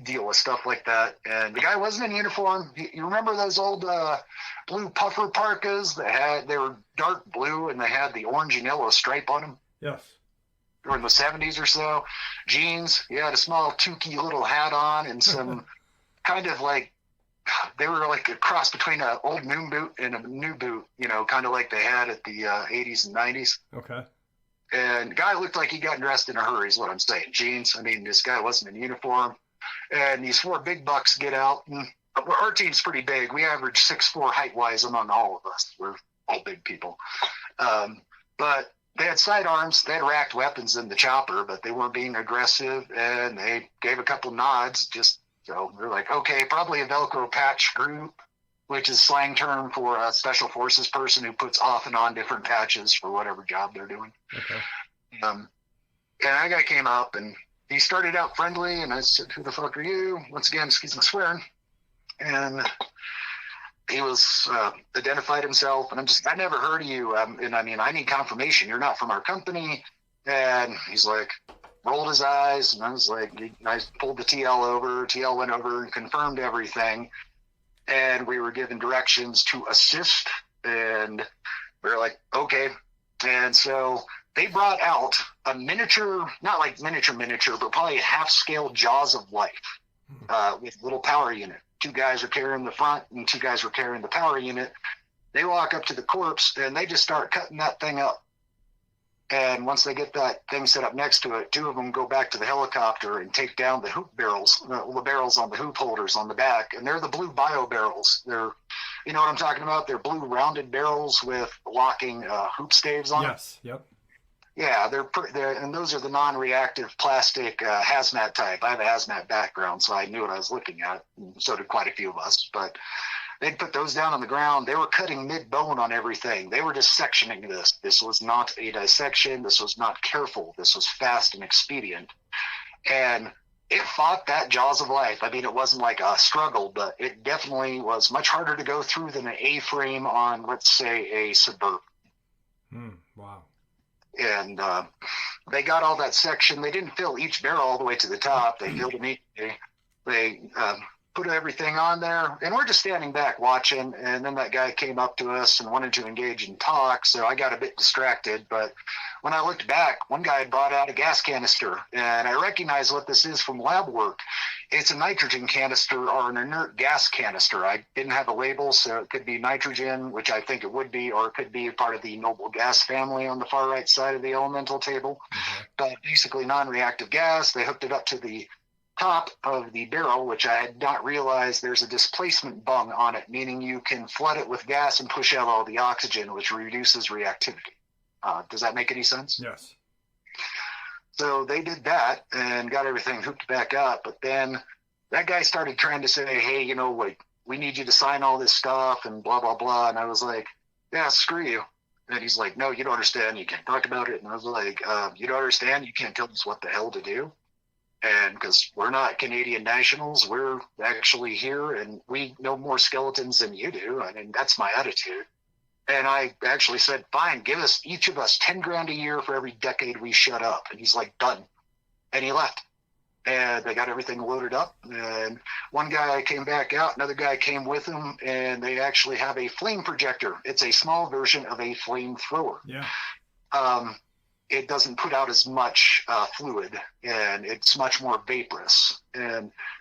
deal with stuff like that. And the guy wasn't in uniform. You remember those old blue puffer parkas they were dark blue and they had the orange and yellow stripe on them? Yes. Or in the 70s or so. Jeans. He had a small toothy little hat on and some kind of like, they were like a cross between an old moon boot and a new boot, kind of like they had at the 80s and 90s. Okay. And the guy looked like he got dressed in a hurry is what I'm saying. Jeans. I mean, this guy wasn't in uniform. And these four big bucks get out. And our team's pretty big. We average 6'4" height-wise among all of us. We're all big people. But they had sidearms. They had racked weapons in the chopper, but they weren't being aggressive. And they gave a couple nods. So they're like, okay, probably a Velcro patch group, which is slang term for a special forces person who puts off and on different patches for whatever job they're doing. Okay. And that guy came up and he started out friendly, and I said, who the fuck are you? Once again, excuse my swearing. And he was identified himself, and I never heard of you. And I mean, I need confirmation. You're not from our company. And he's like, rolled his eyes, and I was like, I pulled the TL over. TL went over and confirmed everything. And we were given directions to assist. And we were like, okay. And so they brought out a miniature, not like miniature, but probably half-scale Jaws of Life with little power unit. Two guys are carrying the front and two guys were carrying the power unit. They walk up to the corpse and they just start cutting that thing up. And once they get that thing set up next to it, two of them go back to the helicopter and take down the hoop barrels, the barrels on the hoop holders on the back. And they're the blue bio barrels. They're, you know what I'm talking about? They're blue rounded barrels with locking hoop staves on them. Yes, yep. Yeah, and those are the non-reactive plastic hazmat type. I have a hazmat background, so I knew what I was looking at. And so did quite a few of us. But they'd put those down on the ground. They were cutting mid-bone on everything. They were just sectioning this. This was not a dissection. This was not careful. This was fast and expedient. And it fought that Jaws of Life. I mean, it wasn't like a struggle, but it definitely was much harder to go through than an A-frame on, let's say, a Suburban. Wow. And they got all that section. They didn't fill each barrel all the way to the top. They filled them each. They put everything on there, and we're just standing back watching. And then that guy came up to us and wanted to engage and talk, so I got a bit distracted. But when I looked back, one guy had brought out a gas canister, and I recognized what this is from lab work. It's a nitrogen canister or an inert gas canister. I didn't have a label, so it could be nitrogen, which I think it would be, or it could be part of the noble gas family on the far right side of the elemental table. But basically non-reactive gas. They hooked it up to the top of the barrel, which I had not realized there's a displacement bung on it, meaning you can flood it with gas and push out all the oxygen, which reduces reactivity. Does that make any sense? Yes. So they did that and got everything hooked back up. But then that guy started trying to say, hey, like, we need you to sign all this stuff and blah, blah, blah. And I was like, yeah, screw you. And he's like, no, you don't understand. You can't talk about it. And I was like, you don't understand. You can't tell us what the hell to do. And because we're not Canadian nationals, we're actually here and we know more skeletons than you do. I mean, that's my attitude. And I actually said, fine, give us, each of us, $10,000 a year for every decade we shut up. And he's like, done. And he left. And they got everything loaded up. And one guy came back out, another guy came with him, and they actually have a flame projector. It's a small version of a flamethrower. Yeah. it doesn't put out as much fluid, and it's much more vaporous.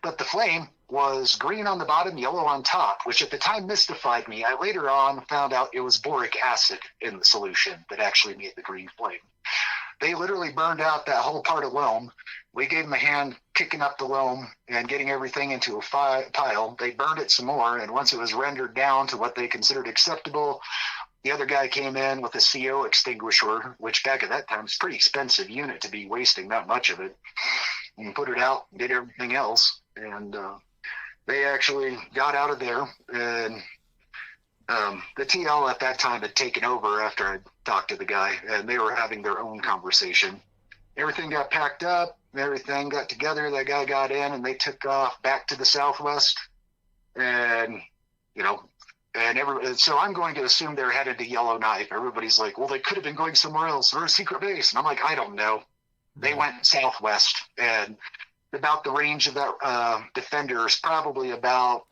But the flame was green on the bottom, yellow on top, which at the time mystified me. I later on found out it was boric acid in the solution that actually made the green flame. They literally burned out that whole part of loam. We gave them a hand kicking up the loam and getting everything into a pile. They burned it some more, and once it was rendered down to what they considered acceptable, the other guy came in with a CO extinguisher, which back at that time was a pretty expensive unit to be wasting that much of it, and put it out, did everything else. And they actually got out of there. And the TL at that time had taken over after I talked to the guy, and they were having their own conversation. Everything got packed up, everything got together. That guy got in, and they took off back to the southwest. And, so I'm going to assume they're headed to Yellowknife. Everybody's like, well, they could have been going somewhere else. They're a secret base. And I'm like, I don't know. They went southwest, and about the range of that Defender is probably about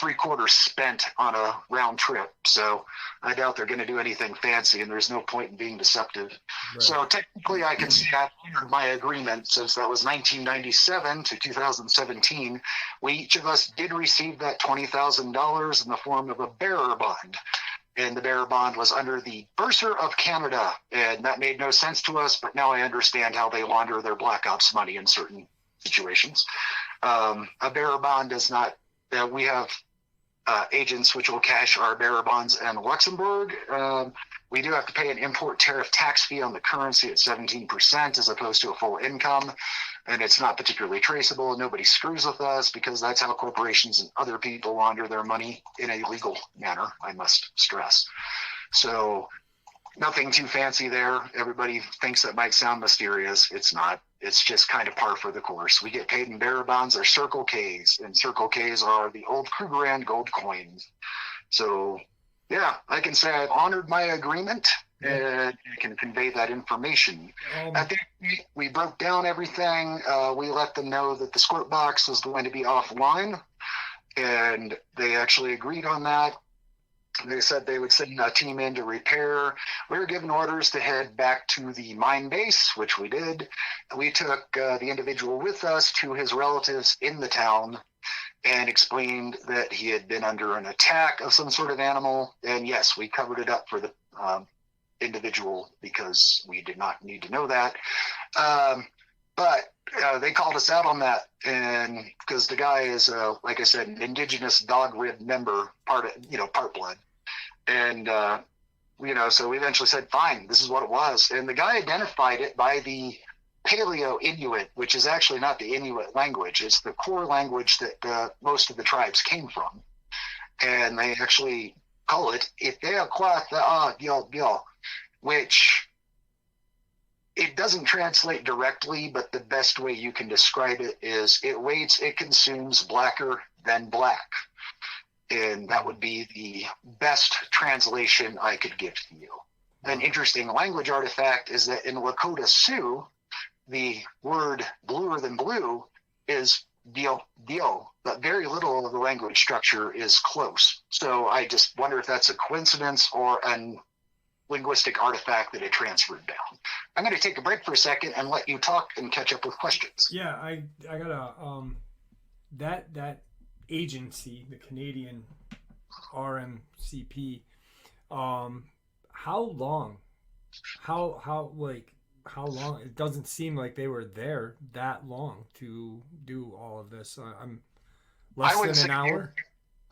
3/4 spent on a round trip. So I doubt they're going to do anything fancy, and there's no point in being deceptive. Right. So technically I can say I've honored my agreement since that was 1997 to 2017. We each of us did receive that $20,000 in the form of a bearer bond. And the bearer bond was under the Bursar of Canada. And that made no sense to us, but now I understand how they launder their black ops money in certain situations. A bearer bond does not, we have agents which will cash our bearer bonds in Luxembourg. We do have to pay an import tariff tax fee on the currency at 17% as opposed to a full income. And it's not particularly traceable. Nobody screws with us because that's how corporations and other people launder their money in a legal manner, I must stress. So nothing too fancy there. Everybody thinks that might sound mysterious. It's not. It's just kind of par for the course. We get paid in bearer bonds or Circle Ks, and Circle Ks are the old Krugerrand gold coins. So, yeah, I can say I've honored my agreement, and I can convey that information. At the end, we broke down everything. We let them know that the squirt box was going to be offline, and they actually agreed on that. They said they would send a team in to repair. We were given orders to head back to the mine base, which we did. We took the individual with us to his relatives in the town and explained that he had been under an attack of some sort of animal. And yes, we covered it up for the individual because we did not need to know that. But they called us out on that, and because the guy is, like I said, an indigenous dog rib member, part blood, and so we eventually said, fine, this is what it was, and the guy identified it by the Paleo Inuit, which is actually not the Inuit language; it's the core language that most of the tribes came from, and they actually call it which. It doesn't translate directly, but the best way you can describe it is it consumes blacker than black. And that would be the best translation I could give to you. An interesting language artifact is that in Lakota Sioux, the word bluer than blue is dio, but very little of the language structure is close. So I just wonder if that's a coincidence or an linguistic artifact that it transferred down. I'm going to take a break for a second and let you talk and catch up with questions. Yeah, I gotta that agency, the Canadian RMCP, how long? It doesn't seem like they were there that long to do all of this. I'm less than an hour.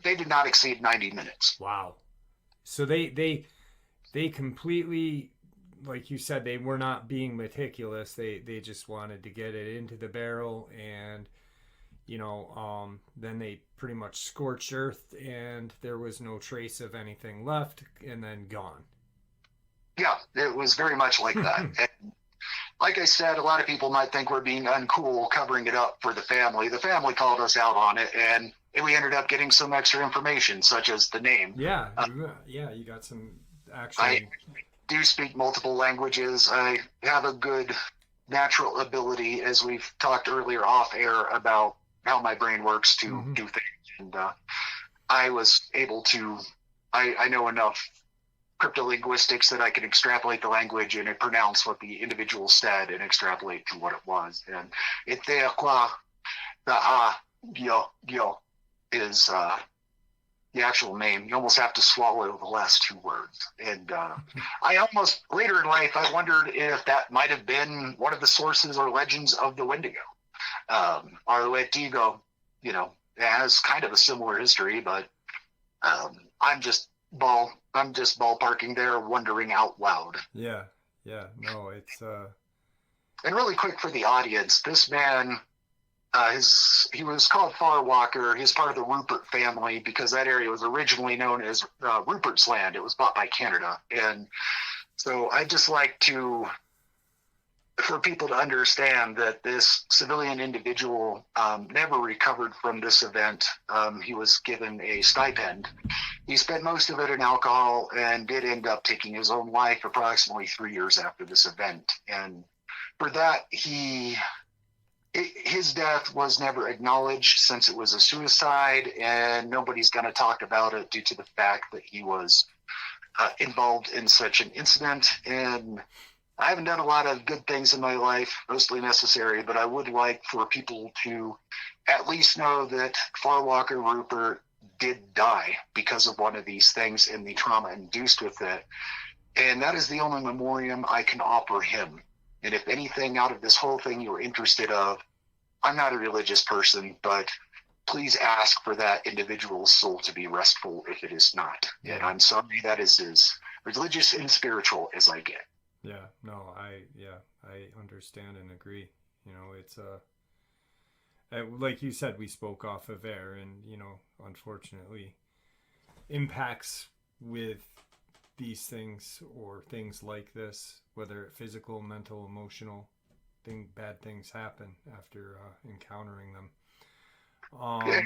They did not exceed 90 minutes. Wow. So they completely, like you said, they were not being meticulous. They just wanted to get it into the barrel, and then they pretty much scorched earth, and there was no trace of anything left, and then gone. Yeah, it was very much like that. And like I said, a lot of people might think we're being uncool covering it up for the family. The family called us out on it, and we ended up getting some extra information, such as the name. Yeah, you got some. Actually, I do speak multiple languages. I have a good natural ability, as we've talked earlier off air, about how my brain works to do things. And I was able to, I know enough cryptolinguistics that I could extrapolate the language and pronounce what the individual said and extrapolate to what it was. And ete qua the yo is the actual name. You almost have to swallow the last two words. And I almost, later in life, I wondered if that might have been one of the sources or legends of the Wendigo. Arletigo, you know, it has kind of a similar history, but I'm just ballparking there, wondering out loud. Yeah, no, it's And really quick for the audience, this man, he was called Farwalker. He's part of the Rupert family because that area was originally known as Rupert's Land. It was bought by Canada. And so I just like for people to understand that this civilian individual never recovered from this event. He was given a stipend. He spent most of it in alcohol and did end up taking his own life approximately 3 years after this event. And for that, his death was never acknowledged since it was a suicide, and nobody's going to talk about it due to the fact that he was involved in such an incident. And I haven't done a lot of good things in my life, mostly necessary, but I would like for people to at least know that Farwalker Rupert did die because of one of these things and the trauma induced with it. And that is the only memoriam I can offer him. And if anything out of this whole thing you're interested of, I'm not a religious person, but please ask for that individual's soul to be restful if it is not. And I'm sorry, that is as religious and spiritual as I get. Yeah, no, I understand and agree. You know, it's like you said, we spoke off of air, and you know, unfortunately, impacts with these things or things like this, whether physical, mental, emotional, bad things happen after encountering them. Yeah.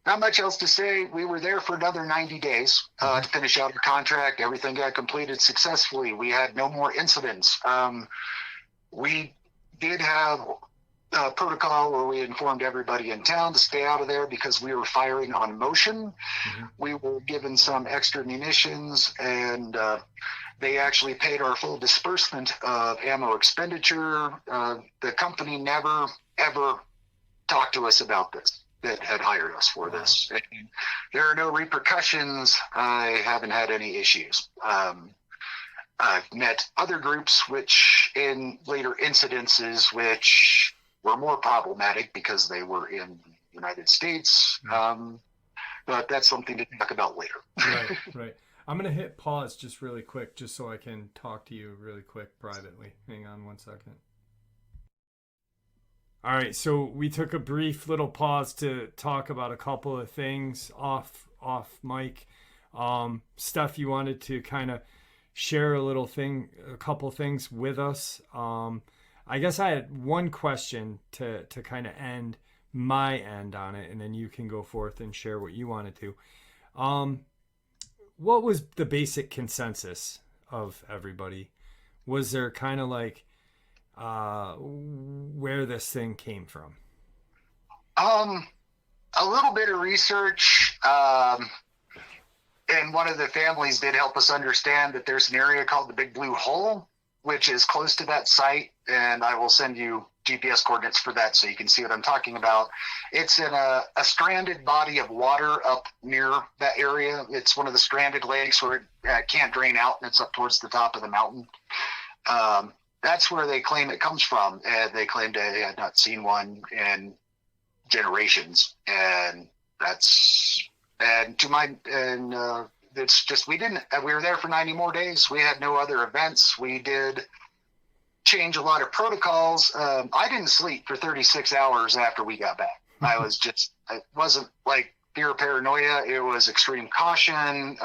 Not much else to say. We were there for another 90 days to finish out our contract. Everything got completed successfully. We had no more incidents. We did have a protocol where we informed everybody in town to stay out of there because we were firing on motion. We were given some extra munitions, and they actually paid our full disbursement of ammo expenditure. The company never, ever talked to us about this, that had hired us for this. And there are no repercussions. I haven't had any issues. I've met other groups which in later incidences which were more problematic because they were in the United States. But that's something to talk about later. Right. I'm going to hit pause just really quick, just so I can talk to you really quick privately. Hang on one second. All right, so we took a brief little pause to talk about a couple of things off mic. Steph, you wanted to kind of share a couple things with us. I guess I had one question to kind of end my end on it, and then you can go forth and share what you wanted to. What was the basic consensus of everybody? Was there kind of like where this thing came from? A little bit of research, and one of the families did help us understand that there's an area called the Big Blue Hole, which is close to that site, and I will send you GPS coordinates for that so you can see what I'm talking about. It's in a stranded body of water up near that area. It's one of the stranded lakes where it can't drain out, and it's up towards the top of the mountain. That's where they claim it comes from, and they claimed they had not seen one in generations. And it's just, we were there for 90 more days. We had no other events. We did change a lot of protocols. I didn't sleep for 36 hours after we got back. It wasn't like fear or paranoia. It was extreme caution.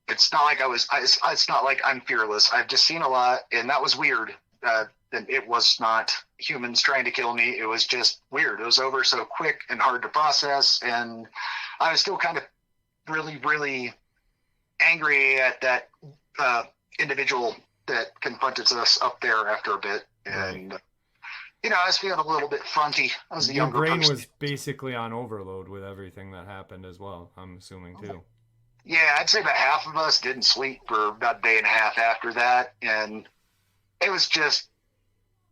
It's not like it's not like I'm fearless. I've just seen a lot, and that was weird. And it was not humans trying to kill me. It was just weird. It was over so quick and hard to process. And I was still kind of really, really angry at that individual that confronted us up there after a bit. And, I was feeling a little bit fronty. I was a younger person. Your brain was basically on overload with everything that happened as well, I'm assuming, too. Yeah, I'd say about half of us didn't sleep for about a day and a half after that. And it was just,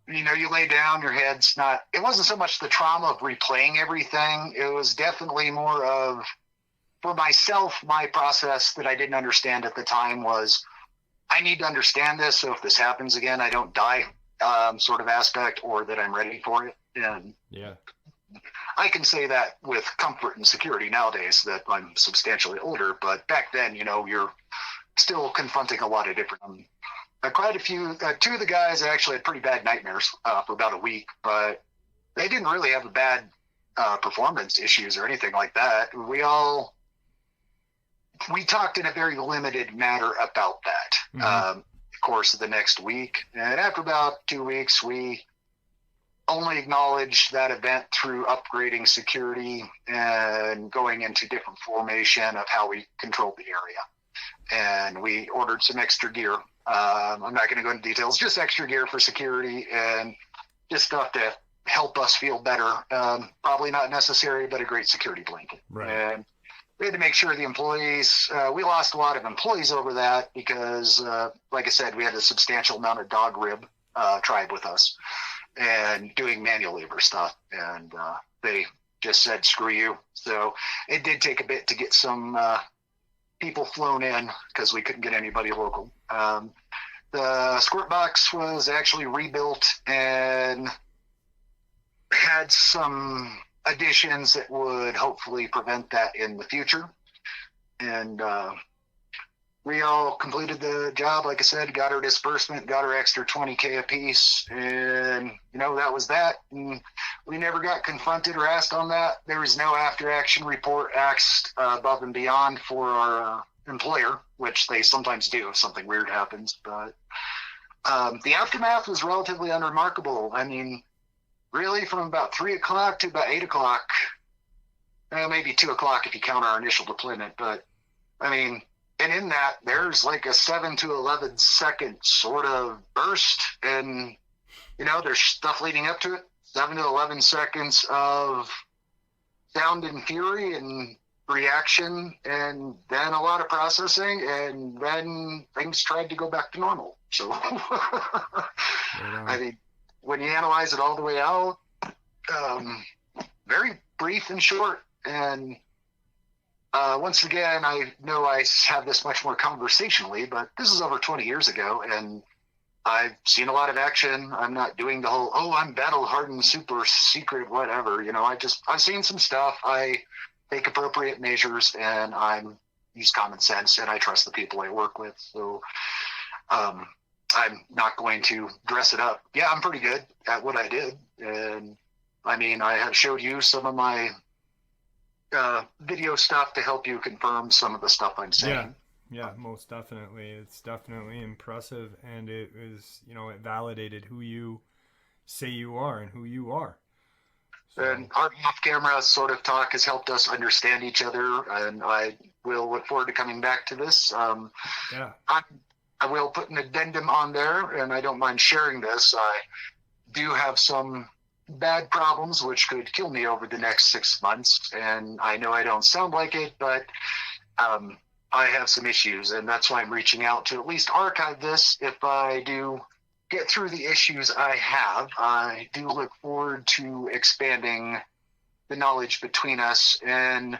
you lay down, your head's not, it wasn't so much the trauma of replaying everything. It was definitely more of, for myself, my process that I didn't understand at the time was, I need to understand this. So if this happens again, I don't die, sort of aspect, or that I'm ready for it. And Yeah. I can say that with comfort and security nowadays that I'm substantially older, but back then, you're still confronting a lot of different. Quite a few, two of the guys actually had pretty bad nightmares for about a week, but they didn't really have a bad performance issues or anything like that. We talked in a very limited manner about that. Course of the next week, and after about 2 weeks, we only acknowledged that event through upgrading security and going into different formation of how we controlled the area. And we ordered some extra gear. I'm not going to go into details, just extra gear for security and just stuff to help us feel better. Probably not necessary, but a great security blanket. Right. And we had to make sure the employees, we lost a lot of employees over that because, like I said, we had a substantial amount of dog rib tribe with us and doing manual labor stuff. And they just said, screw you. So it did take a bit to get some people flown in because we couldn't get anybody local. The squirt box was actually rebuilt and had some additions that would hopefully prevent that in the future. And we all completed the job. Like I said, got our disbursement, got our extra $20K a piece, and that was that. And we never got confronted or asked on that. There was no after action report asked above and beyond for our employer, which they sometimes do if something weird happens. But the aftermath was relatively unremarkable. I mean, really, from about 3 o'clock to about 8 o'clock, maybe 2 o'clock if you count our initial deployment. But I mean, and in that, there's like a 7 to 11 second sort of burst, and there's stuff leading up to it. 7 to 11 seconds of sound and fury and reaction, and then a lot of processing, and then things tried to go back to normal. So, I mean, when you analyze it all the way out, very brief and short. And once again, I know I have this much more conversationally, but this is over 20 years ago, and I've seen a lot of action. I'm not doing the whole, I'm battle hardened, super secret, whatever. I've seen some stuff. I take appropriate measures, and I'm use common sense, and I trust the people I work with. So, I'm not going to dress it up. Yeah, I'm pretty good at what I did. And I mean, I have showed you some of my video stuff to help you confirm some of the stuff I'm saying. Yeah, most definitely. It's definitely impressive, and it is, it validated who you say you are and who you are. So. And our off-camera sort of talk has helped us understand each other, and I will look forward to coming back to this. I will put an addendum on there, and I don't mind sharing this. I do have some bad problems which could kill me over the next 6 months, and I know I don't sound like it, but I have some issues, and that's why I'm reaching out to at least archive this. If I do get through the issues I have, I do look forward to expanding the knowledge between us, and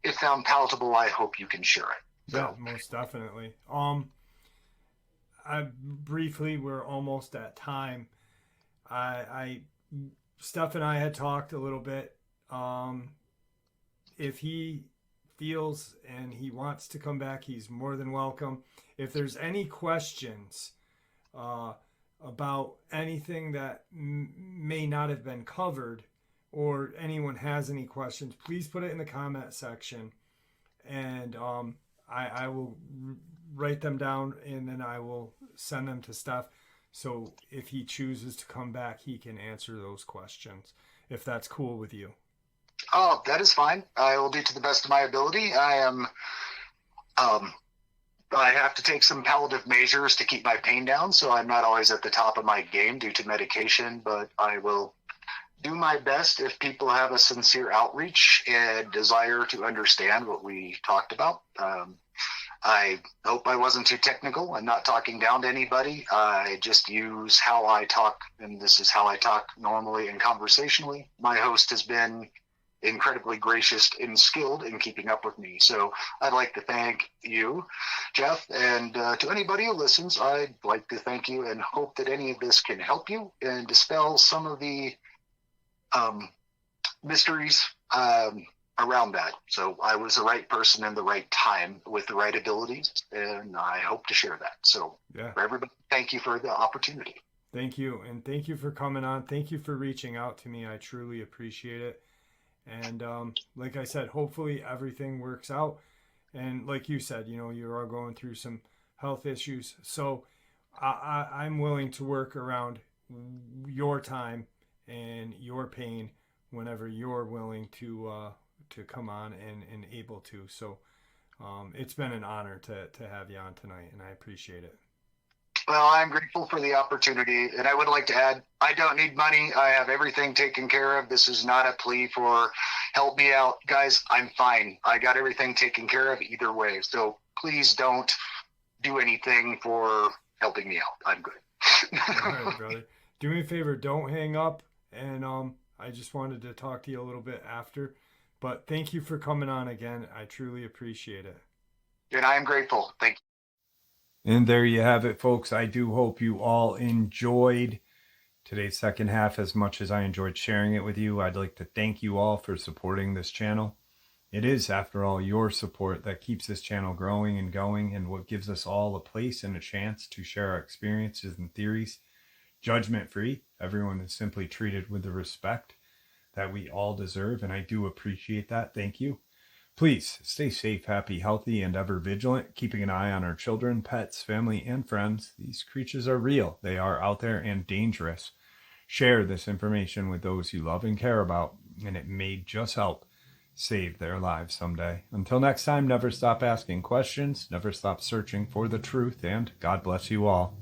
if found palatable, I hope you can share it. Yeah, most definitely. We're almost at time. Steph and I had talked a little bit. If he feels and he wants to come back, he's more than welcome. If there's any questions about anything that may not have been covered, or anyone has any questions, please put it in the comment section, and I will write them down, and then I will send them to Steph. So if he chooses to come back, he can answer those questions, if that's cool with you. Oh, that is fine. I will do to the best of my ability. I have to take some palliative measures to keep my pain down, so I'm not always at the top of my game due to medication, but I will do my best if people have a sincere outreach and desire to understand what we talked about. I hope I wasn't too technical. I'm not talking down to anybody. I just use how I talk, and this is how I talk normally and conversationally. My host has been incredibly gracious and skilled in keeping up with me. So I'd like to thank you, Jeff, and to anybody who listens, I'd like to thank you and hope that any of this can help you and dispel some of the mysteries around that. So I was the right person in the right time with the right abilities, and I hope to share that. So Yeah. for everybody, thank you for the opportunity. Thank you. And thank you for coming on. Thank you for reaching out to me. I truly appreciate it. And like I said, hopefully everything works out. And like you said, you know, you are going through some health issues. So I'm willing to work around your time and your pain whenever you're willing to come on and able to. So it's been an honor to have you on tonight, and I appreciate it. Well, I'm grateful for the opportunity, and I would like to add, I don't need money. I have everything taken care of. This is not a plea for help me out. Guys, I'm fine. I got everything taken care of either way. So please don't do anything for helping me out. I'm good. All right, brother. Do me a favor, don't hang up. And I just wanted to talk to you a little bit after. But thank you for coming on again. I truly appreciate it. And I am grateful. Thank you. And there you have it, folks. I do hope you all enjoyed today's second half as much as I enjoyed sharing it with you. I'd like to thank you all for supporting this channel. It is, after all, your support that keeps this channel growing and going, and what gives us all a place and a chance to share our experiences and theories judgment-free. Everyone is simply treated with the respect that we all deserve, and I do appreciate that. Thank you. Please stay safe, happy, healthy, and ever vigilant, keeping an eye on our children, pets, family, and friends. These creatures are real. They are out there and dangerous. Share this information with those you love and care about, and it may just help save their lives someday. Until next time, never stop asking questions, never stop searching for the truth, and God bless you all.